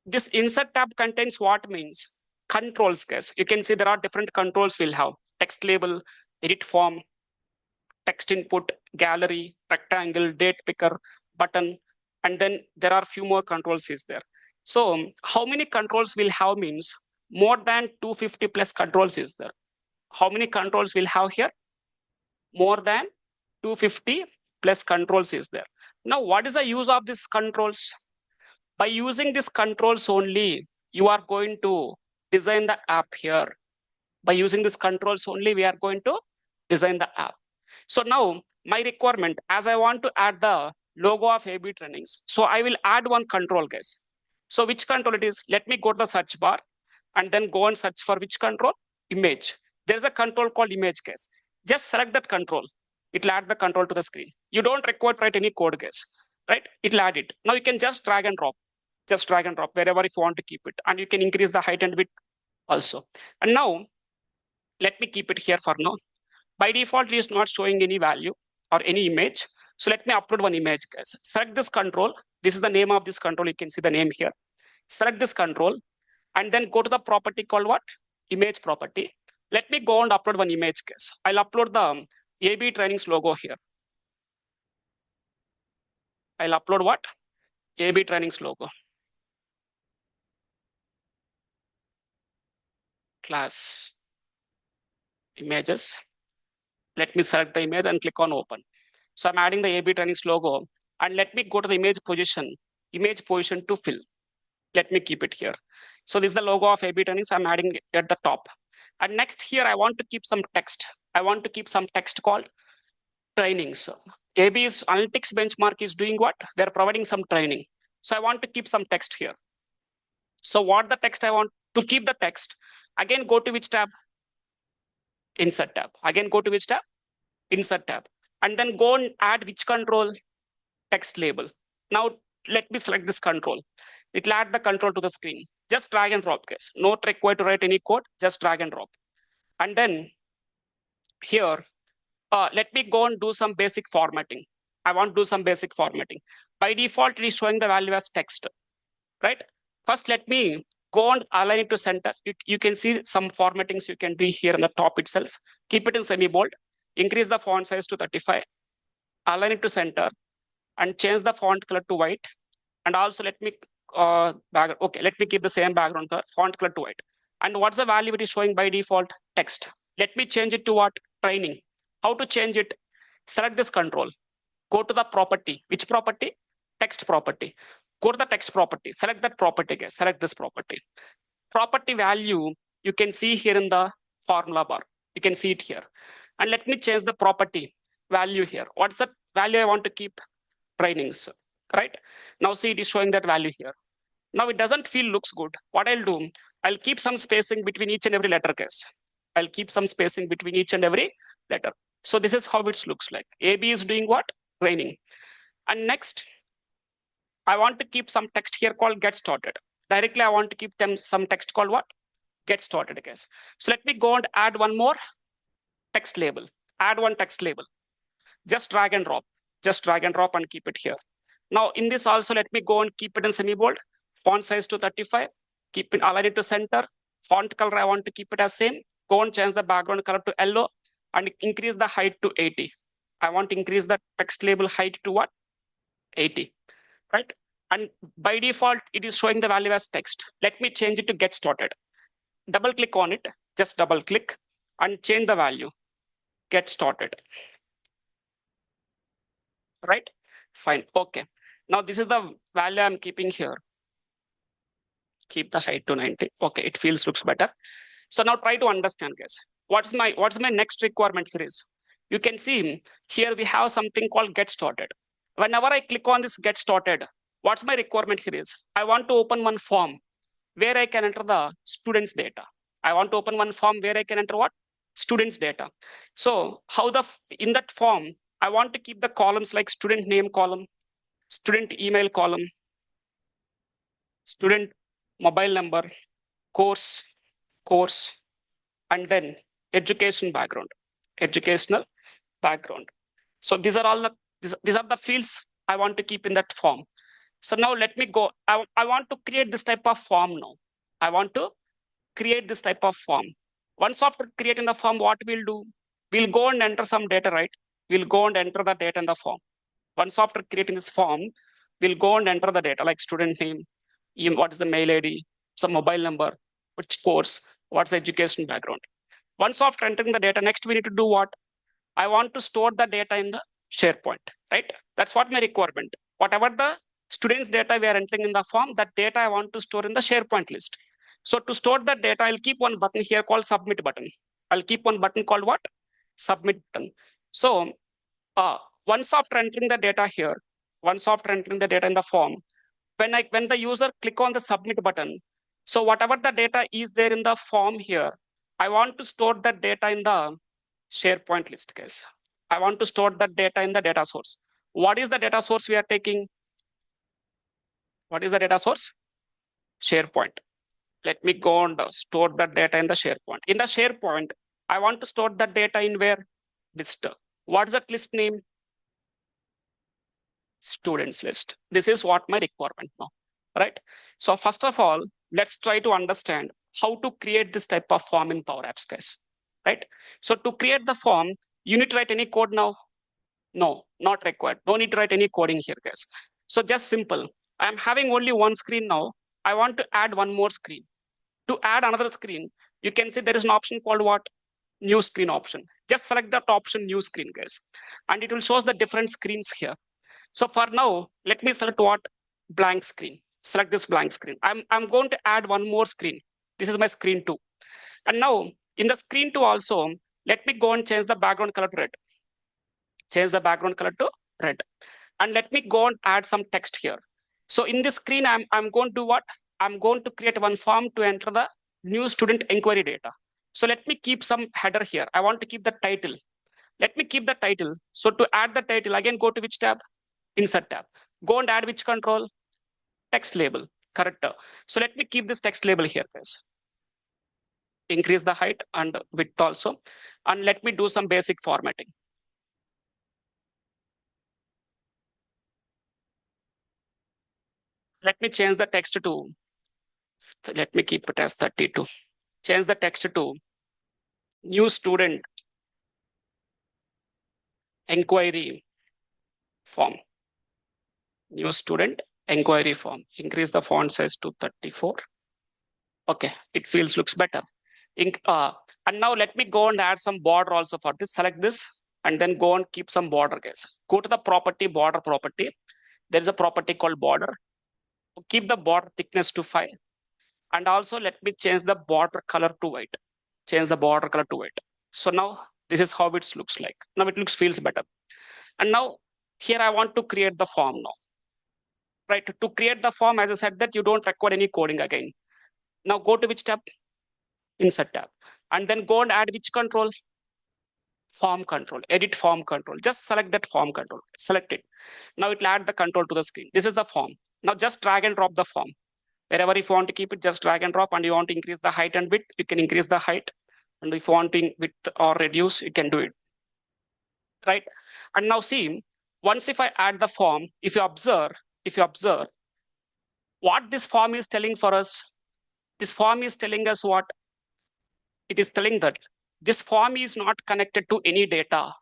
this Insert tab contains what means? Controls, guys. You can see there are different controls we'll have. Text label, edit form, text input, gallery, rectangle, date picker, button, and then there are few more controls is there. So how many controls we'll have means more than 250 plus controls is there. How many controls we'll have here? More than 250 plus controls is there. Now, what is the use of these controls? By using these controls only, you are going to design the app here. By using these controls only, we are going to design the app. So now my requirement, as I want to add the logo of A/B trainings, so I will add one control, guys. So which control it is? Let me go to the search bar and then go and search for which control? Image. There's a control called image, guys. Just select that control. It'll add the control to the screen. You don't require to write any code, guys. Right? It'll add it. Now you can just drag and drop. Just drag and drop wherever if you want to keep it. And you can increase the height and width also. And now let me keep it here for now. By default, it is not showing any value or any image. So let me upload one image, guys. Select this control. This is the name of this control. You can see the name here. Select this control and then go to the property called what? Image property. Let me go and upload one image, guys. I'll upload the A/B trainings logo here. I'll upload what? A/B trainings logo. Class images. Let me select the image and click on open. So I'm adding the A/B trainings logo and let me go to the image position to fill. Let me keep it here. So this is the logo of A/B trainings. I'm adding it at the top. And next here, I want to keep some text. I want to keep some text called trainings. AB's analytics benchmark is doing what? They're providing some training. So I want to keep some text here. So what the text I want to keep the text? Again, go to which tab? Insert tab. Again, go to which tab? Insert tab. And then go and add which control? Text label. Now let me select this control. It'll add the control to the screen. Just drag and drop, guys. Not required to write any code. Just drag and drop. And then here, let me go and do some basic formatting. I want to do some basic formatting. By default, it is showing the value as text, right? First, let me go and align it to center. You can see some formattings you can do here on the top itself. Keep it in semi-bold. Increase the font size to 35. Align it to center and change the font color to white. And also let me let me keep the same background color, font color to white. And what's the value it is showing by default? Text. Let me change it to what? Training. How to change it? Select this control. Go to the property. Which property? Text property. Go to the text property. Select that property, guys. Select this property. Property value, you can see here in the formula bar. You can see it here. And let me change the property value here. What's the value I want to keep? Trainings, right? Now see, it is showing that value here. Now it doesn't feel looks good. What I'll do, I'll keep some spacing between each and every letter, guys. I'll keep some spacing between each and every letter. So this is how it looks like. AB is doing what? Training. And next, I want to keep some text here called get started. Directly, I want to keep them some text called what? Get started, guys. So let me go and add one more text label. Add one text label. Just drag and drop. Just drag and drop and keep it here. Now in this also, let me go and keep it in semi-bold. Font size to 35. Keep it, align it to center. Font color, I want to keep it as same. Go and change the background color to yellow and increase the height to 80. I want to increase the text label height to what? 80, right? And by default, it is showing the value as text. Let me change it to get started. Double click on it, just double click and change the value. Get started. Right? Fine. Okay. Now this is the value I'm keeping here. Keep the height to 90. Okay, it looks better. So now try to understand, guys. What's my next requirement here is? You can see here we have something called get started. Whenever I click on this get started, what's my requirement here is? I want to open one form where I can enter the students' data. I want to open one form where I can enter what? Students' data. So in that form, I want to keep the columns like student name column, student email column, student mobile number, course, and then educational background. So these are all these are the fields I want to keep in that form. So now let me go. I want to create this type of form now. I want to create this type of form. Once after creating the form, what we'll do? We'll go and enter some data, right? We'll go and enter the data in the form. Once after creating this form, we'll go and enter the data like student name, what is the mail ID, some mobile number, which course, what's the education background. Once after entering the data, next we need to do what? I want to store the data in the SharePoint, right? That's what my requirement. Whatever the students' data we are entering in the form, that data I want to store in the SharePoint list. So to store that data, I'll keep one button here called submit button. I'll keep one button called what? Submit button. So once after entering the data here, once after entering the data in the form, when the user click on the submit button, so whatever the data is there in the form here, I want to store that data in the SharePoint list, guys. I want to store that data in the data source. What is the data source we are taking? What is the data source? SharePoint. Let me go and store that data in the SharePoint. In the SharePoint, I want to store that data in where? List. What's that list name? Students list. This is what my requirement now, right? So first of all, let's try to understand how to create this type of form in Power Apps, guys, right? So to create the form, you need to write any code now? No, not required. No need to write any coding here, guys. So just simple. I'm having only one screen now. I want to add one more screen. To add another screen, you can see there is an option called what? New screen option. Just select that option, new screen, guys. And it will show us the different screens here. So for now, let me select what? Blank screen. Select this blank screen. I'm going to add one more screen. This is my screen 2. And now in the screen 2 also, let me go and change the background color to red. Change the background color to red. And let me go and add some text here. So in this screen, I'm going to do what? I'm going to create one form to enter the new student inquiry data. So let me keep some header here. I want to keep the title. Let me keep the title. So to add the title, again, go to which tab? Insert tab. Go and add which control? Text label, correct. So let me keep this text label here, guys. Increase the height and width also. And let me do some basic formatting. Let me change the text to, let me keep it as 32. Change the text to new student inquiry form. New student inquiry form. Increase the font size to 34. Okay, it feels looks better. And now let me go and add some border also for this. Select this and then go and keep some border, guys. Go to the property, border property. There is a property called border. Keep the border thickness to 5. And also let me change the border color to white. Change the border color to white. So now this is how it looks like. Now it feels better. And now here I want to create the form now. Right, to create the form, as I said, that you don't require any coding again. Now go to which tab? Insert tab. And then go and add which control? Form control, edit form control. Just select that form control, select it. Now it will add the control to the screen. This is the form. Now just drag and drop the form. Wherever if you want to keep it, just drag and drop, and you want to increase the height and width, you can increase the height. And if you want to width or reduce, you can do it. Right? And now see, once if I add the form, if you observe, what this form is telling for us, this form is telling us what? It is telling that this form is not connected to any data.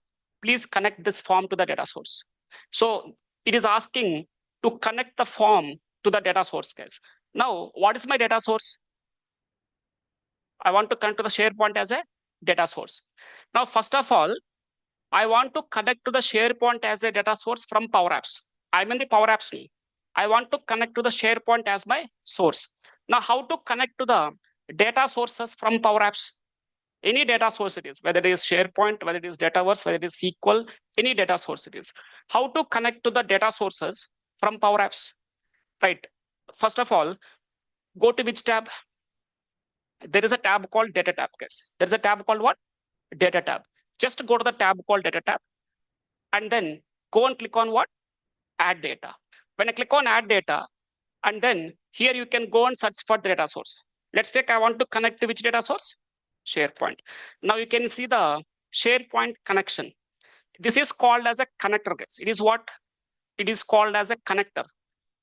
Please connect this form to the data source. So it is asking to connect the form to the data source, guys. Now, what is my data source? I want to connect to the SharePoint as a data source. Now, first of all, I want to connect to the SharePoint as a data source from Power Apps. I'm in the Power Apps now. I want to connect to the SharePoint as my source. Now, how to connect to the data sources from Power Apps? Any data source it is, whether it is SharePoint, whether it is Dataverse, whether it is SQL, any data source it is. How to connect to the data sources from Power Apps? Right. First of all, go to which tab? There is a tab called Data tab, guys. There is a tab called what? Data tab. Just go to the tab called Data tab, and then go and click on what? Add data. When I click on Add data, and then here you can go and search for the data source. Let's take, I want to connect to which data source? SharePoint. Now you can see the SharePoint connection. This is called as a connector, guys. It is what? It is called as a connector.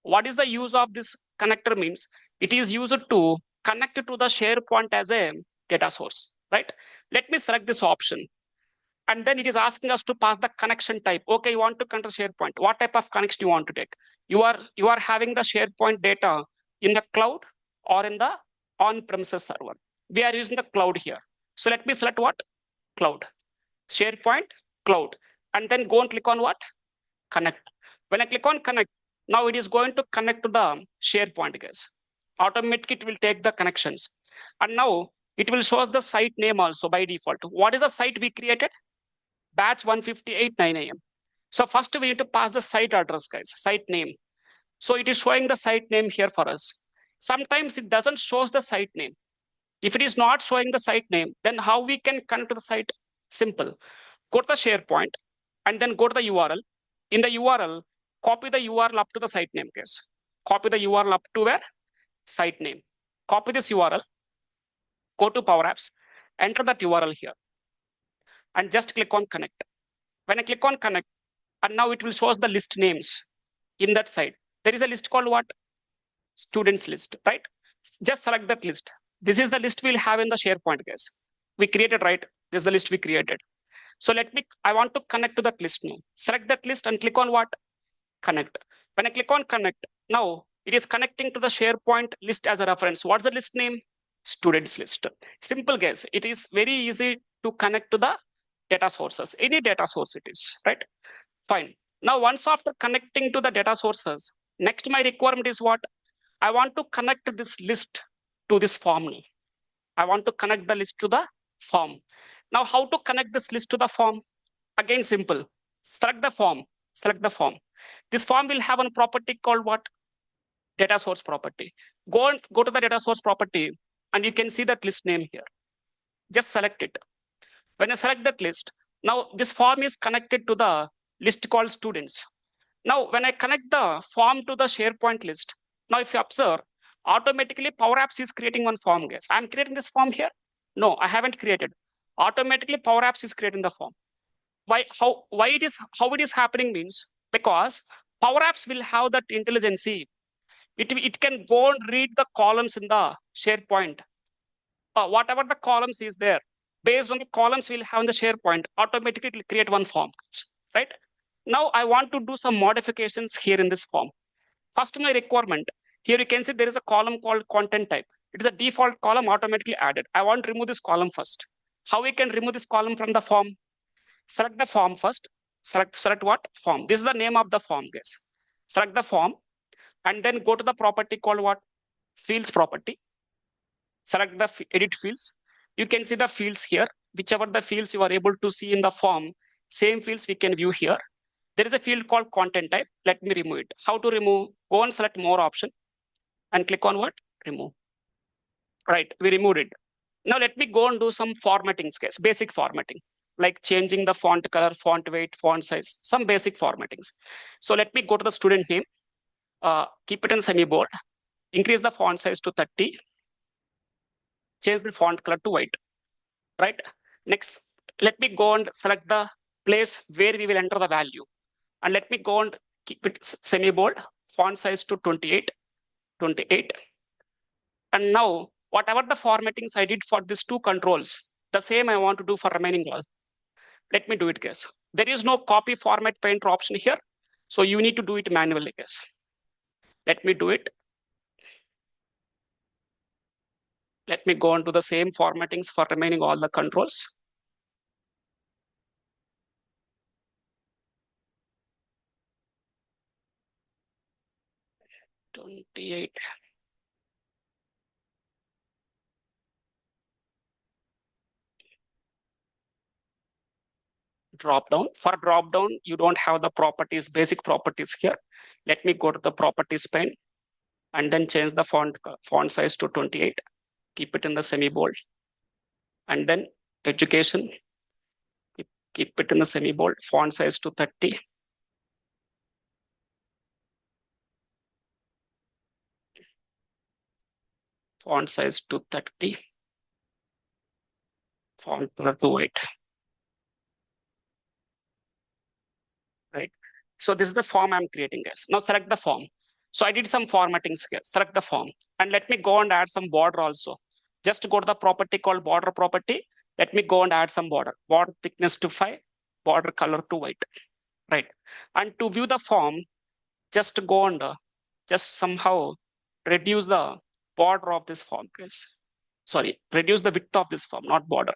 What is the use of this connector means? It is used to connect to the SharePoint as a data source, right? Let me select this option. And then it is asking us to pass the connection type. Okay, you want to connect to SharePoint. What type of connection you want to take? You are having the SharePoint data in the cloud or in the on-premises server. We are using the cloud here. So let me select what? Cloud. SharePoint, cloud. And then go and click on what? Connect. When I click on connect, now it is going to connect to the SharePoint, guys. Automatically, it will take the connections. And now it will show us the site name also by default. What is the site we created? Batch 158 9 a.m. So first we need to pass the site address, guys, site name. So it is showing the site name here for us. Sometimes it doesn't show the site name. If it is not showing the site name, then how we can connect to the site? Simple. Go to the SharePoint and then go to the URL. In the URL, copy the URL up to the site name, guys. Copy the URL up to where? Site name. Copy this URL, go to Power Apps, enter that URL here, and just click on connect. When I click on connect, and now it will show us the list names in that side. There is a list called what? Students list, right? Just select that list. This is the list we'll have in the SharePoint, guys. We created, right? This is the list we created. So I want to connect to that list now. Select that list and click on what? Connect. When I click on connect, now it is connecting to the SharePoint list as a reference. What's the list name? Students list. Simple, guys. It is very easy to connect to the data sources. Any data source it is, right? Fine. Now, once after connecting to the data sources, next my requirement is what? I want to connect this list to this form now. I want to connect the list to the form. Now, how to connect this list to the form? Again, simple. Select the form. Select the form. This form will have a property called what? Data source property. Go to the data source property, and you can see that list name here. Just select it. When I select that list, now this form is connected to the list called students. Now, when I connect the form to the SharePoint list, now if you observe, automatically Power Apps is creating one form, guys. I'm creating this form here. No, I haven't created. Automatically Power Apps is creating the form. How it is happening means because Power Apps will have that intelligence. It can go and read the columns in the SharePoint. Whatever the columns is there, based on the columns we'll have in the SharePoint, automatically it will create one form, right? Now I want to do some modifications here in this form. First, my requirement. Here you can see there is a column called content type. It is a default column automatically added. I want to remove this column first. How we can remove this column from the form? Select the form first. Select what? Form. This is the name of the form, guys. Select the form and then go to the property called what? Fields property. Select the edit fields. You can see the fields here. Whichever the fields you are able to see in the form, same fields we can view here. There is a field called content type. Let me remove it. How to remove? Go and select more option and click on what? Remove. Right, we removed it. Now let me go and do some formatting, guys. Basic formatting, like changing the font color, font weight, font size, some basic formattings. So let me go to the student name, keep it in semi-bold, increase the font size to 30, change the font color to white, right? Next, let me go and select the place where we will enter the value. And let me go and keep it semi-bold, font size to 28. And now, whatever the formattings I did for these two controls, the same I want to do for remaining all. Let me do it, guys. There is no copy format painter option here. So you need to do it manually, guys. Let me do it. Let me go into the same formattings for remaining all the controls. $28. Drop down. For drop down, you don't have the properties, basic properties here. Let me go to the properties pane and then change the font size to 28. Keep it in the semi-bold. And then education, keep it in the semi-bold, font size to 30. Font size to 30. Font color to white. Right. So this is the form I'm creating, guys. Now select the form. So I did some formattings here. Select the form. And let me go and add some border also. Just go to the property called border property. Let me go and add some border. Border thickness to 5. Border color to white. Right. And to view the form, just go and just somehow reduce the border of this form, guys. Sorry, reduce the width of this form, not border.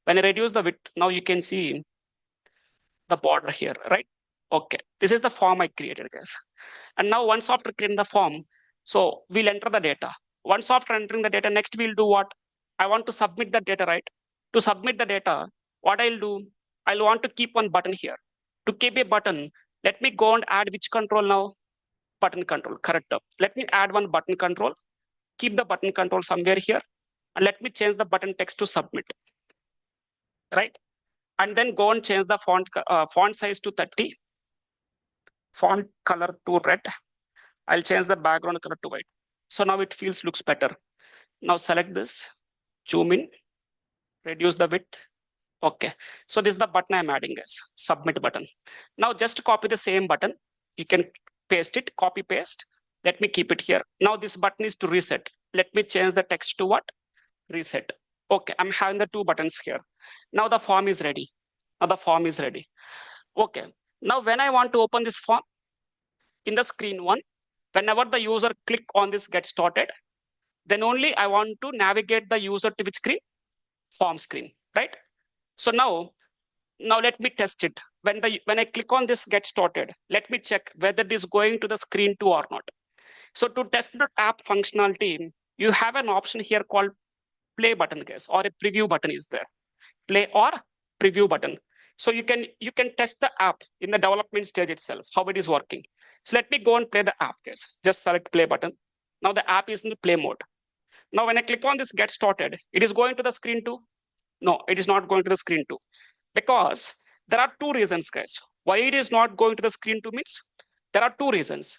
When I reduce the width, now you can see the border here, right? Okay, this is the form I created, guys. And now once after creating the form, so we'll enter the data. Once after entering the data, next we'll do what? I want to submit the data, right? To submit the data, what I'll do, I'll want to keep one button here. To keep a button, let me go and add which control now? Button control, correct. Let me add one button control, keep the button control somewhere here, and let me change the button text to submit, right? And then go and change the font size to 30, font color to red. I'll change the background color to white. So now it looks better. Now select this, zoom in, reduce the width. Okay, so this is the button I'm adding, guys, submit button. Now just copy the same button. You can paste it, copy paste. Let me keep it here. Now this button is to reset. Let me change the text to what? Reset. Okay, I'm having the two buttons here. Now the form is ready. Now the form is ready. Okay, now when I want to open this form, in the screen one, whenever the user click on this get started, then only I want to navigate the user to which screen? Form screen, right? So now let me test it. When I click on this get started, let me check whether it is going to the screen 2 or not. So to test the app functionality, you have an option here called play button, guys, or a preview button is there. Play or preview button. So you can test the app in the development stage itself, how it is working. So let me go and play the app, guys. Just select play button. Now the app is in the play mode. Now when I click on this get started, it is going to the screen 2. No, it is not going to the screen 2, because there are two reasons, guys. Why it is not going to the screen 2 means there are two reasons.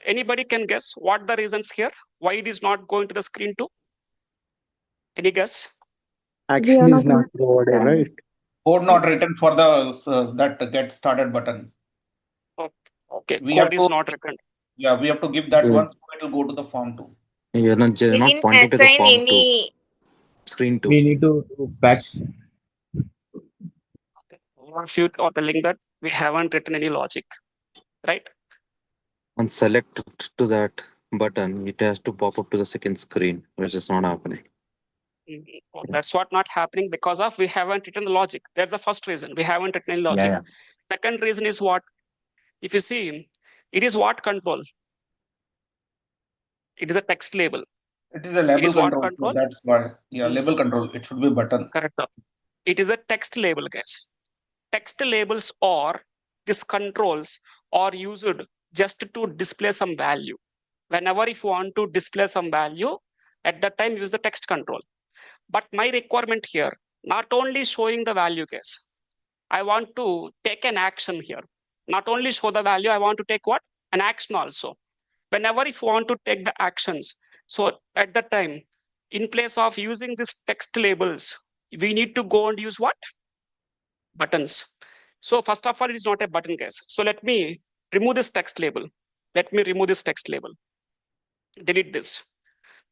Anybody can guess what the reasons here? Why it is not going to the screen 2? Any guess? We Action are is not not provided, understanding. right? Code not written for the that get started button. Okay, We have code to is not written. we have to give that Yeah. one, so it will go to the form too. You're not, We not didn't pointing to the assign form to any. screen We two. need to patch. Okay. All of you are telling that we haven't written any logic, right? And select to that button, it has to pop up to the second screen, which is not happening. That's what not happening because of we haven't written the logic. That's the first reason. We haven't written any logic. Yeah. Second reason is what? If you see, it is what control? It is a text label. It is a It label is what control, so control? that's why. Yeah, label control. It should be button. Correct. It is a text label, guys. Text labels or these controls are used just to display some value. Whenever if you want to display some value, at that time use the text control. But my requirement here, not only showing the value, guys. I want to take an action here. Not only show the value, I want to take what? An action also. Whenever if you want to take the actions, so at that time, in place of using these text labels, we need to go and use what? Buttons. So first of all, it is not a button, guys. So let me remove this text label. Let me remove this text label. Delete this.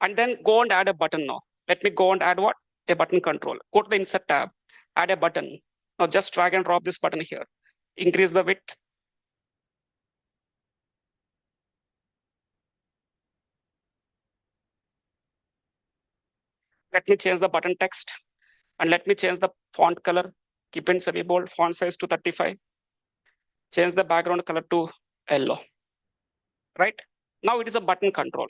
And then go and add a button now. Let me go and add what? A button control. Go to the insert tab, add a button. Now just drag and drop this button here. Increase the width. Let me change the button text and let me change the font color. Keep in semi-bold, font size to 35. Change the background color to yellow. Right? Now it is a button control.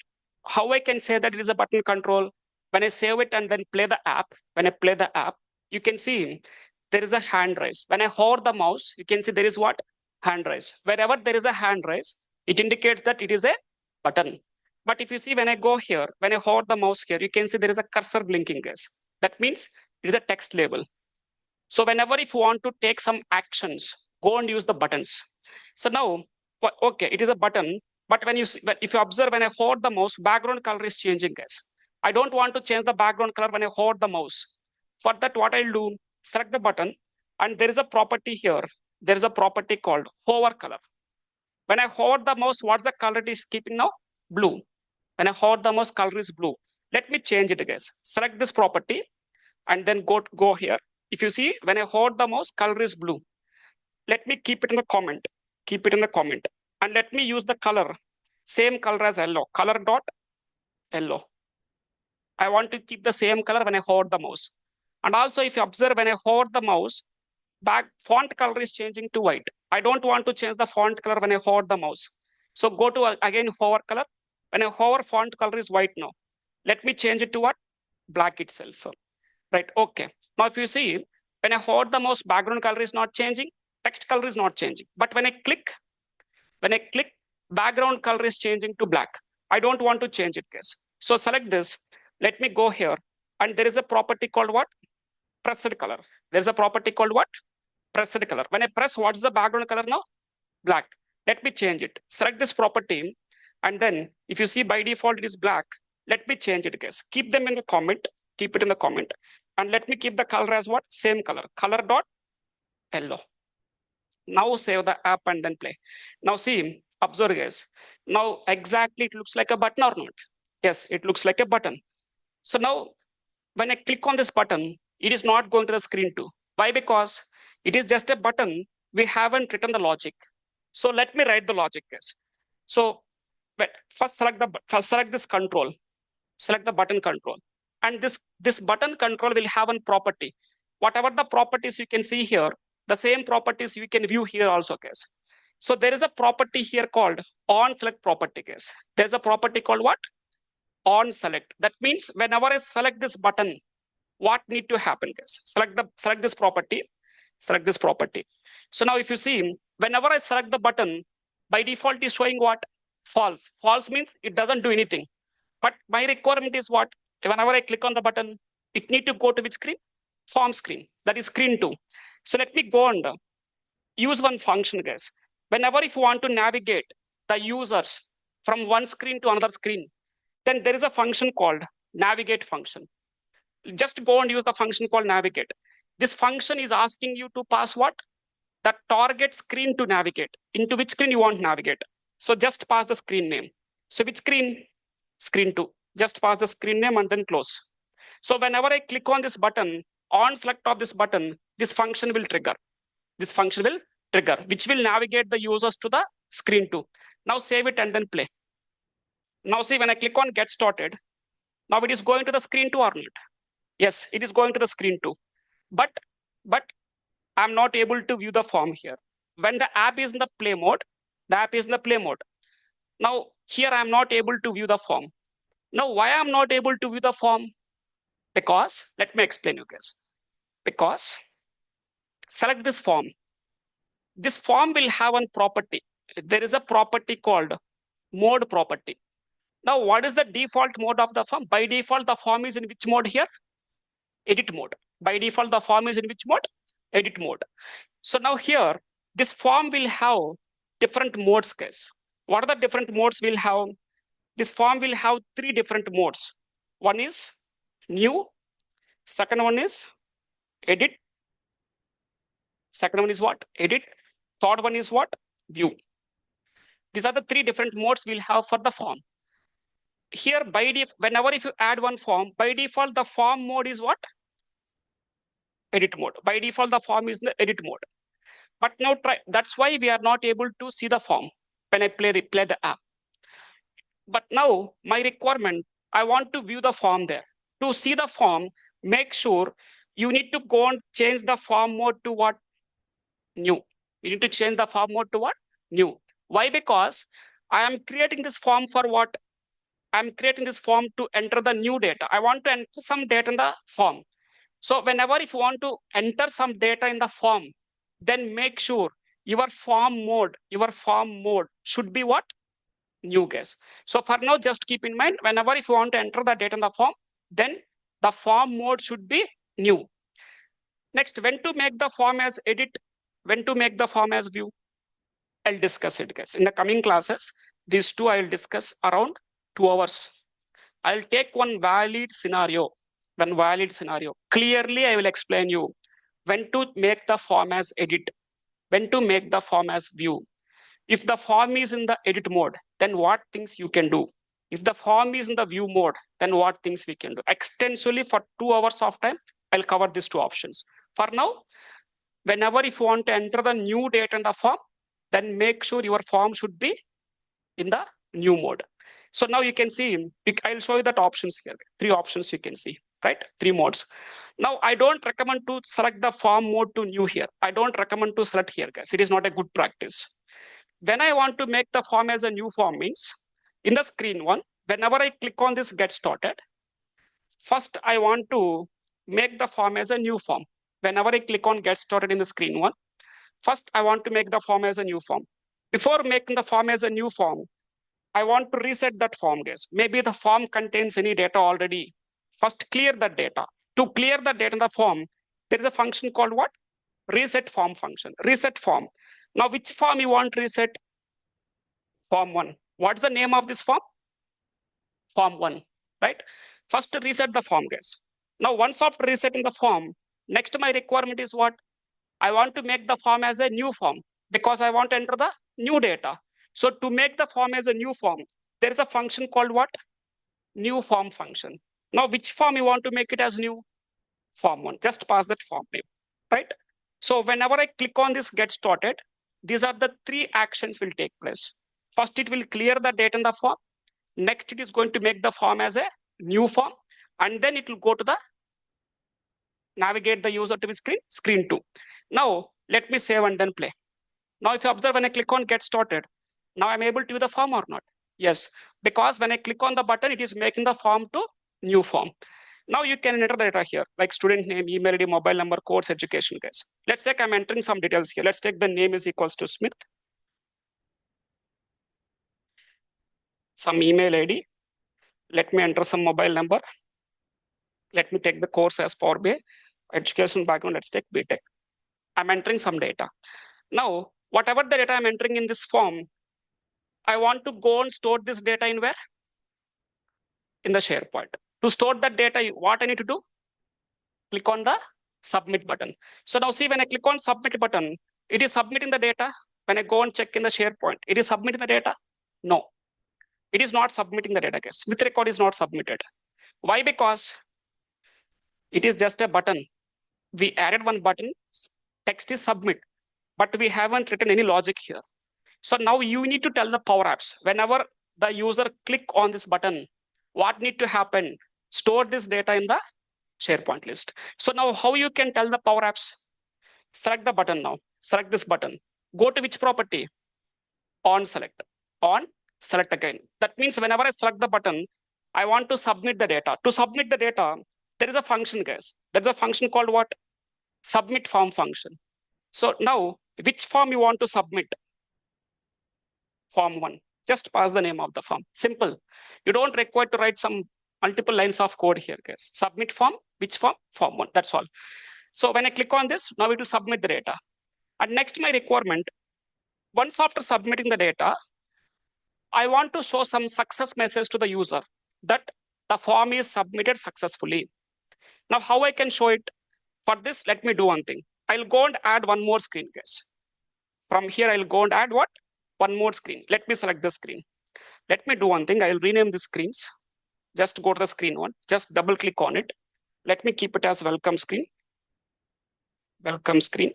How I can say that it is a button control? When I save it and then play the app, you can see there is a hand raise. When I hover the mouse, you can see there is what? Hand raise. Wherever there is a hand raise, it indicates that it is a button. But if you see when I go here, when I hover the mouse here, you can see there is a cursor blinking, guys. That means it is a text label. So whenever if you want to take some actions, go and use the buttons. So now, okay, it is a button, but when you see, if you observe when I hover the mouse, background color is changing, guys. I don't want to change the background color when I hover the mouse. For that, what I'll do, select the button, and there is a property here. There is a property called hover color. When I hover the mouse, what's the color it is keeping now? Blue. When I hover the mouse, color is blue. Let me change it, guys. Select this property, and then go here. If you see, when I hold the mouse, color is blue. Let me keep it in the comment. Keep it in the comment. And let me use the color, same color as yellow, color dot yellow. I want to keep the same color when I hold the mouse. And also if you observe when I hover the mouse, back font color is changing to white. I don't want to change the font color when I hover the mouse. So go to again hover color. When I hover, font color is white now. Let me change it to what? Black itself. Right, okay. Now if you see, when I hover the mouse, background color is not changing, text color is not changing. But when I click, background color is changing to black. I don't want to change it, guys. So select this. Let me go here. And there is a property called what? Pressed color. There's a property called what? Pressed color. When I press, what's the background color now? Black. Let me change it. Select this property. And then if you see by default, it is black. Let me change it, guys. Keep them in the comment. Keep it in the comment. And let me keep the color as what? Same color. Color dot yellow. Now save the app and then play. Now see, observe guys. Now exactly it looks like a button or not? Yes, it looks like a button. So now when I click on this button, it is not going to the screen too. Why? Because it is just a button. We haven't written the logic. So let me write the logic, guys. So but first select this control. Select the button control. And this button control will have a property. Whatever the properties you can see here, the same properties you can view here also, guys. So there is a property here called on select property, guys. There's a property called what? On select. That means whenever I select this button, what need to happen, guys? Select this property. Select this property. So now if you see, whenever I select the button, by default is showing what? False. False means it doesn't do anything. But my requirement is what? Whenever I click on the button, it need to go to which screen? Form screen. That is screen 2. So let me go and use one function, guys. Whenever if you want to navigate the users from one screen to another screen, then there is a function called navigate function. Just go and use the function called navigate. This function is asking you to pass what? The target screen to navigate. Into which screen you want to navigate. So just pass the screen name. So which screen? Screen 2. Just pass the screen name and then close. So whenever I click on this button, on select of this button, this function will trigger. This function will trigger, which will navigate the users to the screen 2. Now save it and then play. Now see, when I click on get started, now it is going to the screen 2 or not? Yes, it is going to the screen 2. But I'm not able to view the form here. When the app is in the play mode, the app is in the play mode. Now here I'm not able to view the form. Now why I'm not able to view the form? Because, let me explain you guys. Because select this form. This form will have one property. There is a property called mode property. Now what is the default mode of the form? By default, the form is in which mode here? Edit mode. By default, the form is in which mode? Edit mode. So now here, this form will have different modes, guys. What are the different modes we'll have? This form will have 3 different modes. One is new. Second one is edit. Second one is what? Edit. Third one is what? View. These are the 3 different modes we'll have for the form. Here, whenever if you add one form, by default, the form mode is what? Edit mode. By default, the form is in the edit mode. But now try. That's why we are not able to see the form when I play the app. But now my requirement, I want to view the form there. To see the form, make sure you need to go and change the form mode to what? New. You need to change the form mode to what? New. Why? Because I am creating this form for what? I'm creating this form to enter the new data. I want to enter some data in the form. So whenever if you want to enter some data in the form, then make sure your form mode should be what? New, guys. So for now, just keep in mind, whenever if you want to enter the data in the form, then the form mode should be new. Next, when to make the form as edit, when to make the form as view, I'll discuss it, guys. In the coming classes, these two I will discuss around 2 hours. I'll take one valid scenario. Clearly, I will explain you when to make the form as edit, when to make the form as view. If the form is in the edit mode, then what things you can do? If the form is in the view mode, then what things we can do? Extensively for 2 hours of time, I'll cover these 2 options. For now, whenever if you want to enter the new data in the form, then make sure your form should be in the new mode. So now you can see, I'll show you that options here. 3 options you can see. right? 3 modes. Now, I don't recommend to select the form mode to new here. I don't recommend to select here, guys. It is not a good practice. When I want to make the form as a new form means, in the screen one, whenever I click on this get started, first I want to make the form as a new form. Whenever I click on get started in the screen one, first I want to make the form as a new form. Before making the form as a new form, I want to reset that form, guys. Maybe the form contains any data already. First, clear that data. To clear the data in the form, there is a function called what? Reset form function. Reset form. Now, which form you want to reset? Form 1. What's the name of this form? Form 1, right? First, reset the form, guys. Now, once after resetting the form, next my requirement is what? I want to make the form as a new form because I want to enter the new data. So to make the form as a new form, there is a function called what? New form function. Now, which form you want to make it as new? Form 1. Just pass that form name, right? So whenever I click on this get started, these are the 3 actions will take place. First, it will clear the data in the form. Next, it is going to make the form as a new form. And then it will go to the navigate the user to the screen 2. Now, let me save and then play. Now, if you observe when I click on get started, now I'm able to view the form or not? Yes, because when I click on the button, it is making the form to new form. Now you can enter the data here, like student name, email ID, mobile number, course, education, guys. Let's take, I'm entering some details here. Let's take the name is equals to Smith. Some email ID. Let me enter some mobile number. Let me take the course as Power BI. Education background, let's take BTech. I'm entering some data. Now, whatever the data I'm entering in this form, I want to go and store this data in where? In the SharePoint. To store that data, what I need to do? Click on the submit button. So now see, when I click on submit button, it is submitting the data. When I go and check in the SharePoint, it is submitting the data? No, it is not submitting the data, guys. Smith record is not submitted. Why? Because it is just a button. We added one button, text is submit, but we haven't written any logic here. So now you need to tell the Power Apps, whenever the user click on this button, what need to happen? Store this data in the SharePoint list. So now how you can tell the Power Apps? Select the button now. Select this button. Go to which property? On select. On select again. That means whenever I select the button, I want to submit the data. To submit the data, there is a function, guys. There is a function called what? Submit form function. So now, which form you want to submit? Form 1. Just pass the name of the form. Simple. You don't require to write some multiple lines of code here, guys. Submit form. Which form? Form 1. That's all. So when I click on this, now it will submit the data. And next, my requirement, once after submitting the data, I want to show some success message to the user that the form is submitted successfully. Now, how I can show it? For this, let me do one thing. I'll go and add one more screen, guys. From here, I'll go and add what? One more screen. Let me select the screen. Let me do one thing. I'll rename the screens. Just go to the screen 1. Just double click on it. Let me keep it as welcome screen. Welcome screen.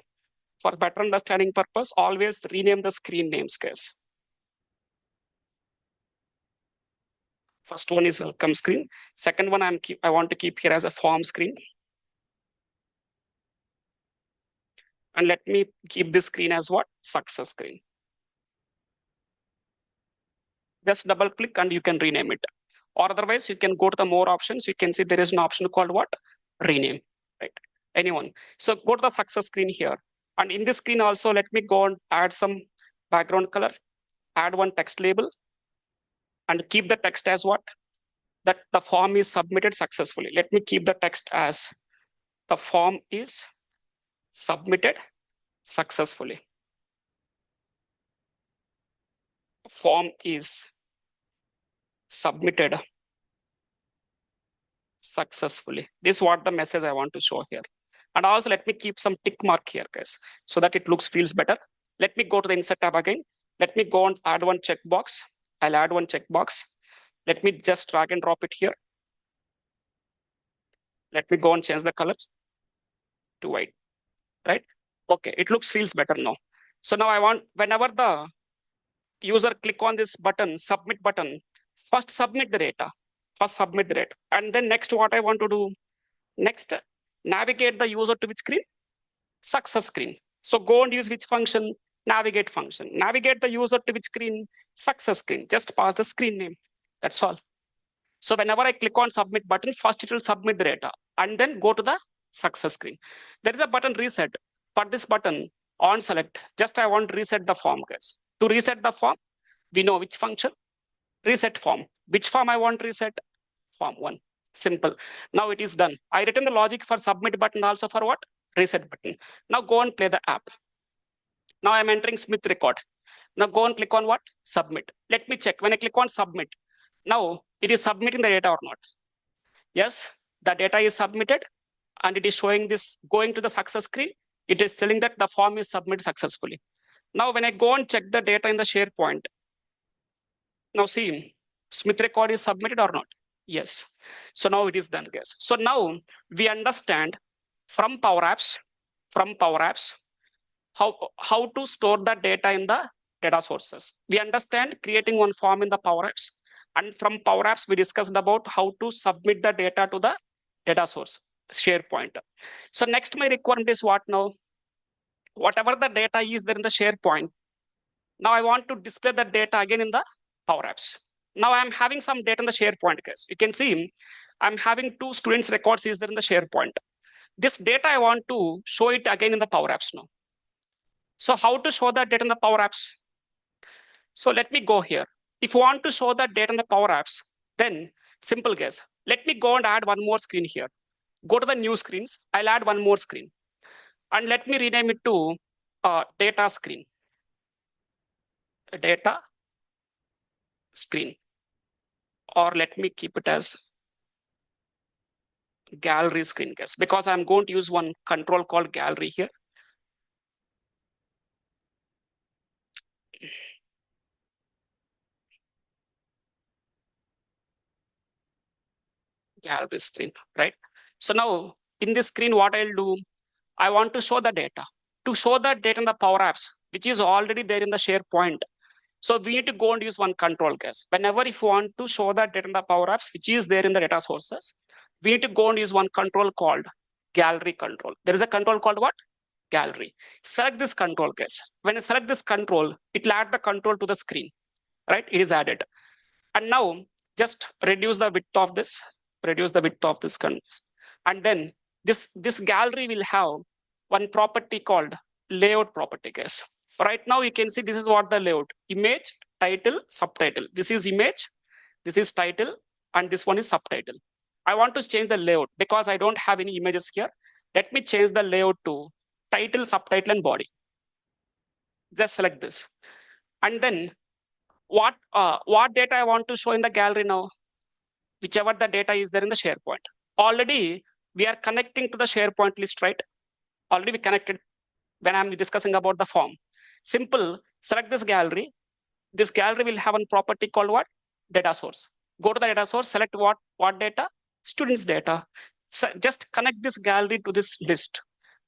For better understanding purpose, always rename the screen names, guys. First one is welcome screen. Second one I want to keep here as a form screen. And let me keep this screen as what? Success screen. Just double click and you can rename it. Or otherwise, you can go to the more options. You can see there is an option called what? Rename, right? Anyone. So go to the success screen here. And in this screen also, let me go and add some background color, add one text label, and keep the text as what? That the form is submitted successfully. Let me keep the text as the form is submitted successfully. Form is submitted successfully. This is what the message I want to show here. And also let me keep some tick mark here, guys, so that it feels better. Let me go to the insert tab again. Let me go and add one checkbox. I'll add one checkbox. Let me just drag and drop it here. Let me go and change the color to white, right? Okay, it feels better now. So now I want, whenever the user click on this button, submit button, first submit the data. First submit the data. And then next what I want to do, Next, navigate the user to which screen? Success screen. So go and use which function? Navigate function. Navigate the user to which screen? Success screen. Just pass the screen name. That's all. So whenever I click on submit button, first it will submit the data and then go to the success screen. There is a button reset. For this button on select, just I want to reset the form, guys. To reset the form, we know which function? Reset form. Which form I want to reset? Form 1. Simple. Now it is done. I written the logic for submit button also for what? Reset button. Now go and play the app. Now I'm entering Smith record. Now go and click on what? Submit. Let me check. When I click on submit, now it is submitting the data or not? Yes, the data is submitted and it is showing this going to the success screen. It is telling that the form is submitted successfully. Now when I go and check the data in the SharePoint, now see, Smith record is submitted or not? Yes. So now it is done, guys. So now we understand from Power Apps, how to store the data in the data sources. We understand creating one form in the Power Apps. And from Power Apps, we discussed about how to submit the data to the data source, SharePoint. So next my requirement is what now? Whatever the data is there in the SharePoint, now I want to display that data again in the Power Apps. Now I'm having some data in the SharePoint, guys. You can see I'm having 2 students records is there in the SharePoint. This data I want to show it again in the Power Apps now. So how to show that data in the Power Apps? So let me go here. If you want to show that data in the Power Apps, then simple guess. Let me go and add one more screen here. Go to the new screens. I'll add one more screen. And let me rename it to data screen. Data screen. Or let me keep it as gallery screen, guys, because I'm going to use one control called gallery here. Gallery screen, right? So now in this screen, what I'll do, I want to show the data. To show that data in the Power Apps, which is already there in the SharePoint. So we need to go and use one control, guys. Whenever if you want to show that data in the Power Apps, which is there in the data sources, we need to go and use one control called gallery control. There is a control called what? Gallery. Select this control, guys. When you select this control, it will add the control to the screen, right? It is added. And now just reduce the width of this, and then this gallery will have one property called layout property, guys. Right now you can see this is what the layout: image, title, subtitle. This is image, this is title, and this one is subtitle. I want to change the layout because I don't have any images here. Let me change the layout to title, subtitle, and body. Just select this. And then what data I want to show in the gallery now? Whichever the data is there in the SharePoint. Already we are connecting to the SharePoint list, right? Already we connected when I'm discussing about the form. Simple, select this gallery. This gallery will have a property called what? Data source. Go to the data source, select what data? Students data. So just connect this gallery to this list.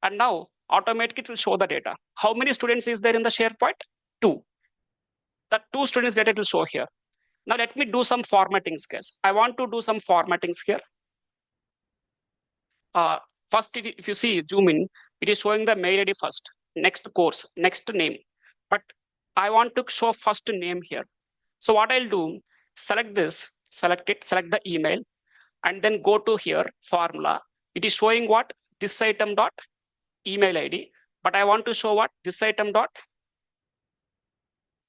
And now automatically it will show the data. How many students is there in the SharePoint? 2. The 2 students data it will show here. Now let me do some formattings, guys. I want to do some formattings here. First, if you see, zoom in, it is showing the mail ID first, next course, next name. But I want to show first name here. So what I'll do, select this, select it, select the email, and then go to here, formula. It is showing what? This item dot email ID. But I want to show what? This item dot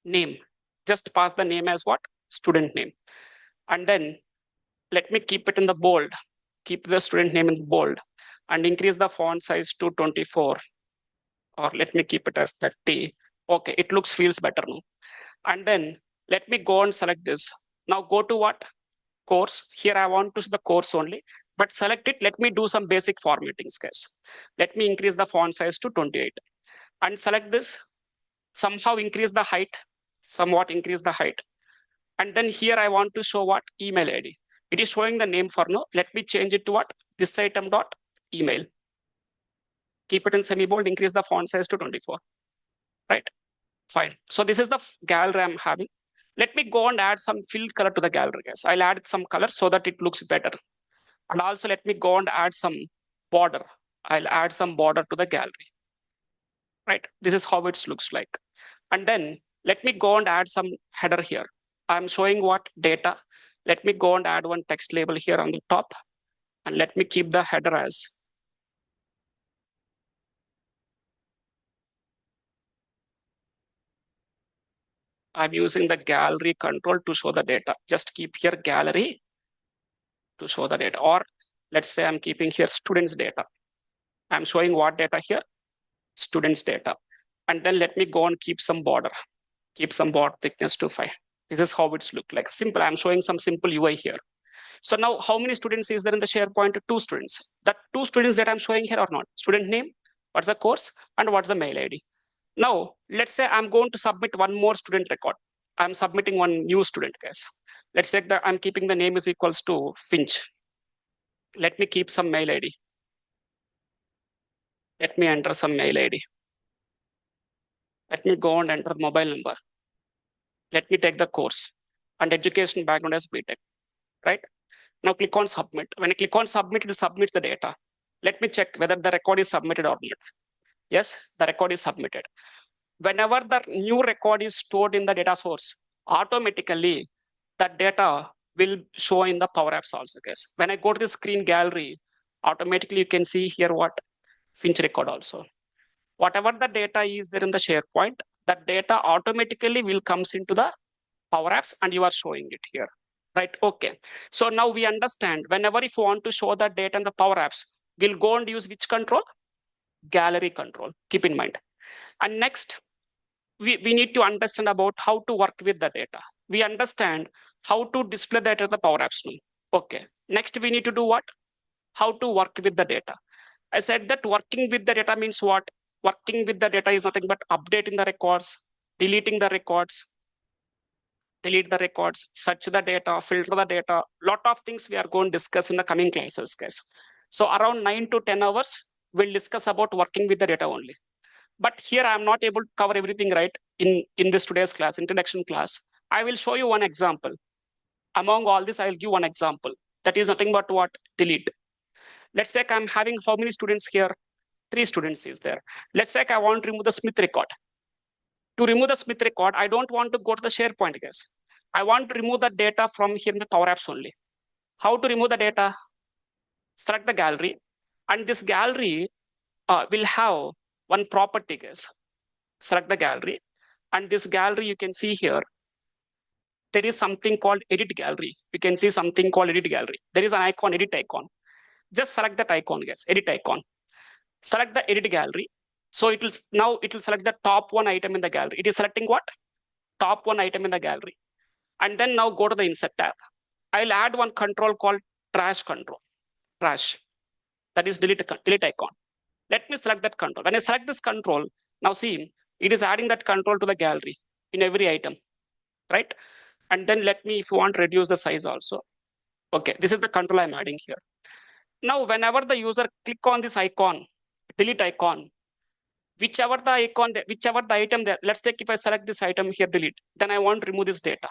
name. Just pass the name as what? Student name. And then let me keep it in the bold. Keep the student name in bold and increase the font size to 24, or let me keep it as 30. Okay, it feels better now. And then let me go and select this. Now go to what? Course. Here I want to see the course only, but select it. Let me do some basic formattings, guys. Let me increase the font size to 28 and select this. Somehow increase the height, somewhat increase the height. And then here I want to show what? Email ID. It is showing the name for now. Let me change it to what? This item dot email. Keep it in semi-bold, increase the font size to 24. Right? Fine. So this is the gallery I'm having. Let me go and add some fill color to the gallery, guys. I'll add some color so that it looks better. And also let me go and add some border. I'll add some border to the gallery, right? This is how it looks like. And then let me go and add some header here. I'm showing what data. Let me go and add one text label here on the top. And let me keep the header as I'm using the gallery control to show the data. Just keep here gallery to show the data. Or let's say I'm keeping here students data. I'm showing what data here? Students data. And then let me go and keep some border. Keep some border thickness to 5. This is how it's look like. Simple. I'm showing some simple UI here. So now how many students is there in the SharePoint? 2 students. That 2 students that I'm showing here or not? Student name, what's the course, and what's the mail ID. Now, let's say I'm going to submit one more student record. I'm submitting one new student, guys. Let's say that I'm keeping the name is equals to Finch. Let me keep some mail ID. Let me enter some mail ID. Let me go and enter mobile number. Let me take the course and education background as BTech, right? Now click on submit. When I click on submit, it will submit the data. Let me check whether the record is submitted or not. Yes, the record is submitted. Whenever the new record is stored in the data source, automatically that data will show in the Power Apps also, guys. When I go to the screen gallery, automatically you can see here what Finch record also. Whatever the data is there in the SharePoint, that data automatically will comes into the Power Apps and you are showing it here, right? Okay. So now we understand whenever if you want to show the data in the Power Apps, we'll go and use which control? Gallery control. Keep in mind. And next, we need to understand about how to work with the data. We understand how to display the data in the Power Apps now. Okay. Next, we need to do what? How to work with the data. I said that working with the data means what? Working with the data is nothing but updating the records, deleting the records, delete the records, search the data, filter the data. Lot of things we are going to discuss in the coming classes, guys. So around 9 to 10 hours, we'll discuss about working with the data only. But here I'm not able to cover everything right in this today's class, introduction class. I will show you one example. Among all this, I will give one example. That is nothing but what? Delete. Let's say I'm having how many students here? 3 students is there. Let's say I want to remove the Smith record. To remove the Smith record, I don't want to go to the SharePoint, guys. I want to remove the data from here in the Power Apps only. How to remove the data? Select the gallery. And this gallery will have one property, guys. Select the gallery. And this gallery, you can see here, there is something called edit gallery. You can see something called edit gallery. There is an icon, edit icon. Just select that icon, guys, edit icon. Select the edit gallery. So it will select the top one item in the gallery. It is selecting what? Top one item in the gallery. And then now go to the insert tab. I'll add one control called trash control. Trash. That is delete icon. Let me select that control. When I select this control, now see, it is adding that control to the gallery in every item, right? And then let me, if you want, reduce the size also. Okay, this is the control I'm adding here. Now, whenever the user click on this icon, delete icon, whichever the item there, let's take if I select this item here, delete, then I want to remove this data.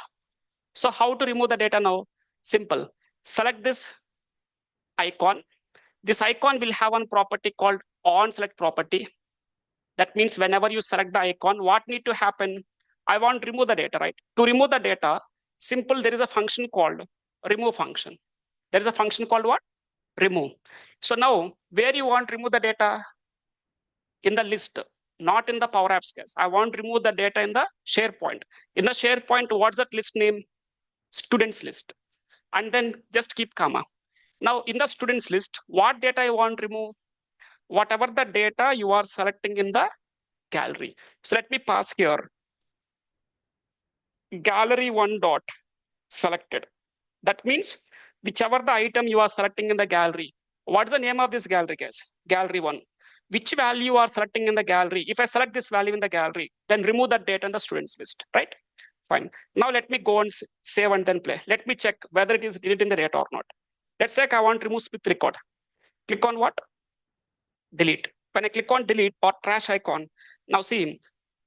So how to remove the data now? Simple. Select this icon. This icon will have one property called on select property. That means whenever you select the icon, what need to happen? I want to remove the data, right? To remove the data, simple, there is a function called remove function. There is a function called what? Remove. So now, where you want to remove the data? In the list, not in the Power Apps, guys. I want to remove the data in the SharePoint. In the SharePoint, what's that list name? Students list. And then just keep comma. Now, in the students list, what data I want to remove? Whatever the data you are selecting in the gallery. So let me pass here. Gallery one dot selected. That means whichever the item you are selecting in the gallery. What's the name of this gallery, guys? Gallery one. Which value you are selecting in the gallery? If I select this value in the gallery, then remove that data in the students list, right? Fine. Now let me go and save and then play. Let me check whether it is deleting the data or not. Let's check I want to remove Smith record. Click on what? Delete. When I click on delete or trash icon, now see,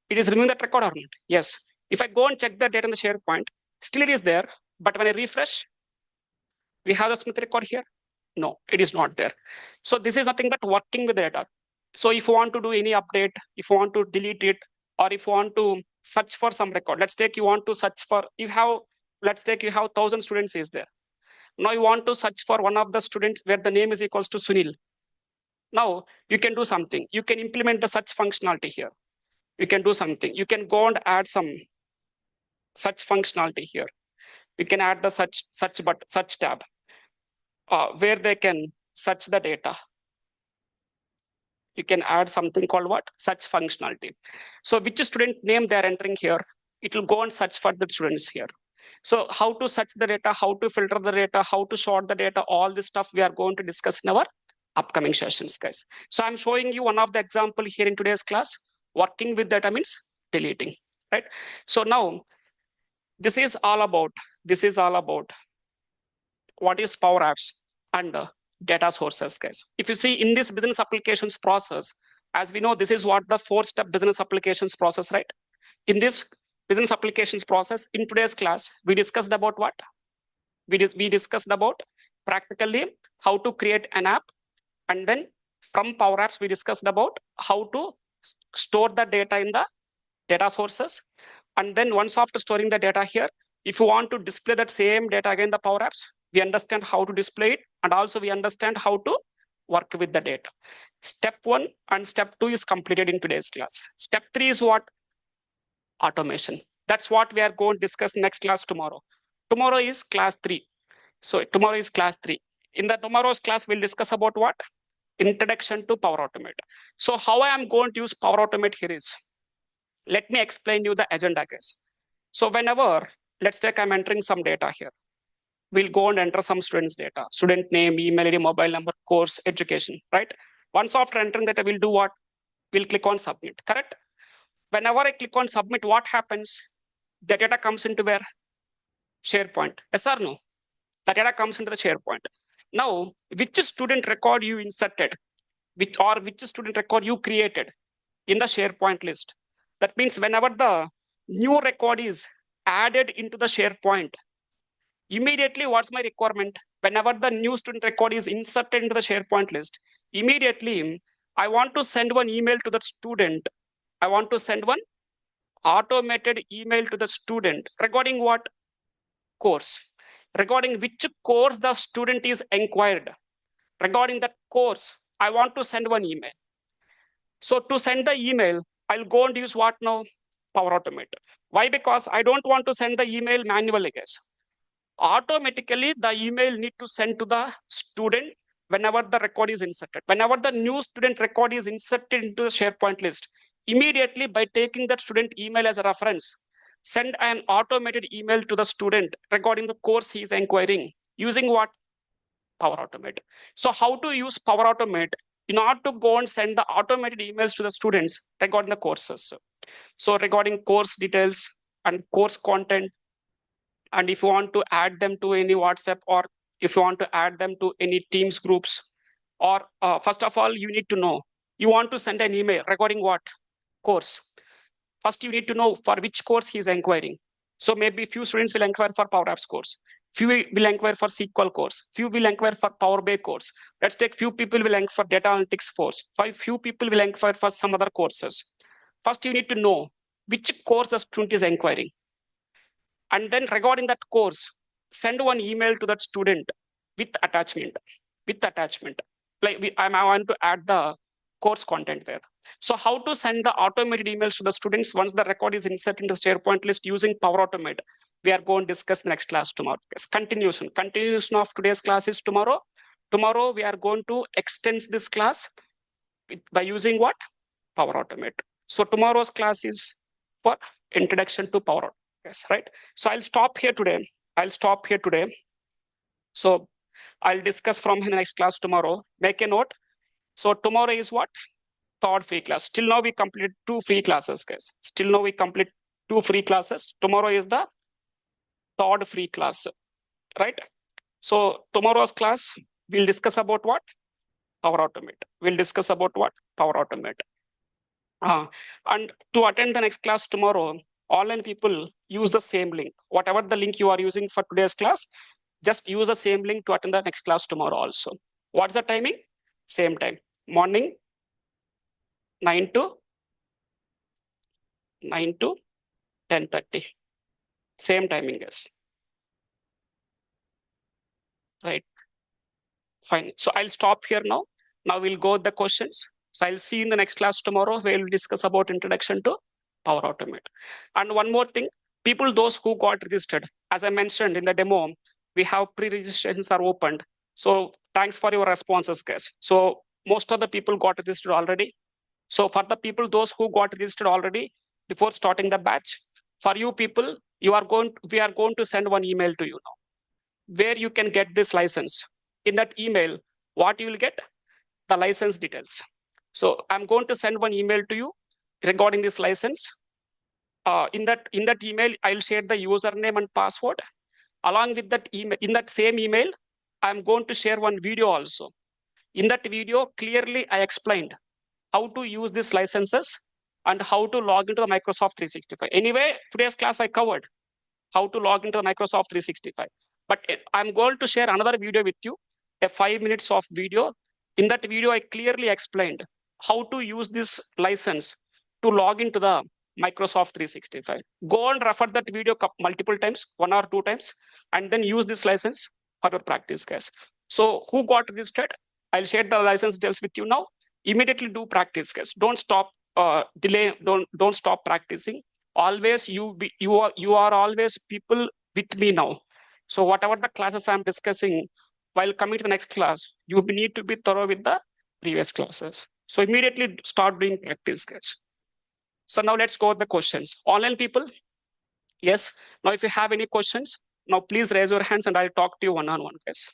it is removing that record or not? Yes. If I go and check the data in the SharePoint, still it is there. But when I refresh, we have the Smith record here. No, it is not there. So this is nothing but working with the data. So if you want to do any update, if you want to delete it, or if you want to search for some record, let's take you want to search for, let's take you have 1,000 students is there. Now you want to search for one of the students where the name is equals to Sunil. Now you can do something. You can implement the search functionality here. You can do something. You can go and add some search functionality here. You can add the search tab where they can search the data. You can add something called what? Search functionality. So which student name they are entering here, it will go and search for the students here. So how to search the data, how to filter the data, how to sort the data, all this stuff we are going to discuss in our upcoming sessions, guys. So I'm showing you one of the example here in today's class. Working with data means deleting, right? So now this is all about what is Power Apps and data sources, guys. If you see in this business applications process, as we know, this is what the 4-step business applications process, right? In this business applications process, in today's class, we discussed about what? We discussed about practically how to create an app, and then from Power Apps, we discussed about how to store the data in the data sources. And then once after storing the data here, if you want to display that same data again in the Power Apps, we understand how to display it, and also we understand how to work with the data. Step 1 and step 2 is completed in today's class. Step 3 is what? Automation. That's what we are going to discuss next class tomorrow. Tomorrow is class 3. So tomorrow is class 3. In the tomorrow's class, we'll discuss about what? Introduction to Power Automate. So how I am going to use Power Automate here is, let me explain you the agenda, guys. So whenever, let's take I'm entering some data here. We'll go and enter some student's data, student name, email ID, mobile number, course, education, right? Once after entering that, I will do what? We'll click on submit, correct? Whenever I click on submit, what happens? The data comes into where? SharePoint. Yes or no? The data comes into the SharePoint. Now, which student record you inserted, which student record you created in the SharePoint list? That means whenever the new record is added into the SharePoint, immediately what's my requirement? Whenever the new student record is inserted into the SharePoint list, immediately I want to send one email to the student. I want to send one automated email to the student regarding what? Course. Regarding which course the student is inquired. Regarding that course, I want to send one email. So to send the email, I'll go and use what now? Power Automate. Why? Because I don't want to send the email manually, guys. Automatically, the email need to send to the student whenever the record is inserted. Whenever the new student record is inserted into the SharePoint list, immediately by taking that student email as a reference, send an automated email to the student regarding the course he is inquiring using what? Power Automate. So how to use Power Automate in order to go and send the automated emails to the students regarding the courses. So regarding course details and course content, and if you want to add them to any WhatsApp, or if you want to add them to any Teams groups, or first of all, you need to know, you want to send an email regarding what? Course. First, you need to know for which course he is inquiring. So maybe few students will inquire for Power Apps course. Few will inquire for SQL course. Few will inquire for Power BI course. Let's take few people will inquire for data analytics course. Few people will inquire for some other courses. First, you need to know which course the student is inquiring. And then regarding that course, send one email to that student with attachment. Like I want to add the course content there. So how to send the automated emails to the students once the record is inserted in the SharePoint list using Power Automate? We are going to discuss next class tomorrow. Yes, continuation of today's class is tomorrow. Tomorrow we are going to extend this class by using what? Power Automate. So tomorrow's class is for introduction to Power Automate. Yes, right. So I'll stop here today. So I'll discuss from the next class tomorrow. Make a note. So tomorrow is what? Third free class. Till now we completed 2 free classes, guys. Tomorrow is the third free class, right? So tomorrow's class, we'll discuss about what? Power Automate. Power Automate. And to attend the next class tomorrow, online people use the same link. Whatever the link you are using for today's class, just use the same link to attend the next class tomorrow also. What's the timing? Same time, morning 9 to 10:30. Same timing, guys. Right. Fine. So I'll stop here now. Now we'll go with the questions. So I'll see you in the next class tomorrow where we'll discuss about introduction to Power Automate. And one more thing, people, those who got registered, as I mentioned in the demo, we have pre-registrations are opened. So thanks for your responses, guys. So most of the people got registered already. So for the people, those who got registered already before starting the batch, for you people, we are going to send one email to you now, where you can get this license. In that email, what you will get? The license details. So I'm going to send one email to you regarding this license. In that email, I'll share the username and password. Along with that email, in that same email, I'm going to share one video also. In that video, clearly I explained how to use these licenses and how to log into the Microsoft 365. Anyway, today's class I covered how to log into Microsoft 365. But I'm going to share another video with you, a 5 minutes of video. In that video, I clearly explained how to use this license to log into the Microsoft 365. Go and refer that video multiple times, 1 or 2 times, and then use this license for your practice, guys. So who got registered? I'll share the license details with you now. Immediately do practice, guys. Don't stop, delay. Don't stop practicing. Always you are always people with me now. So whatever the classes I'm discussing, while coming to the next class, you need to be thorough with the previous classes. So immediately start doing practice, guys. So now let's go with the questions. Online people, yes. Now if you have any questions, now please raise your hands and I'll talk to you one-on-one, guys.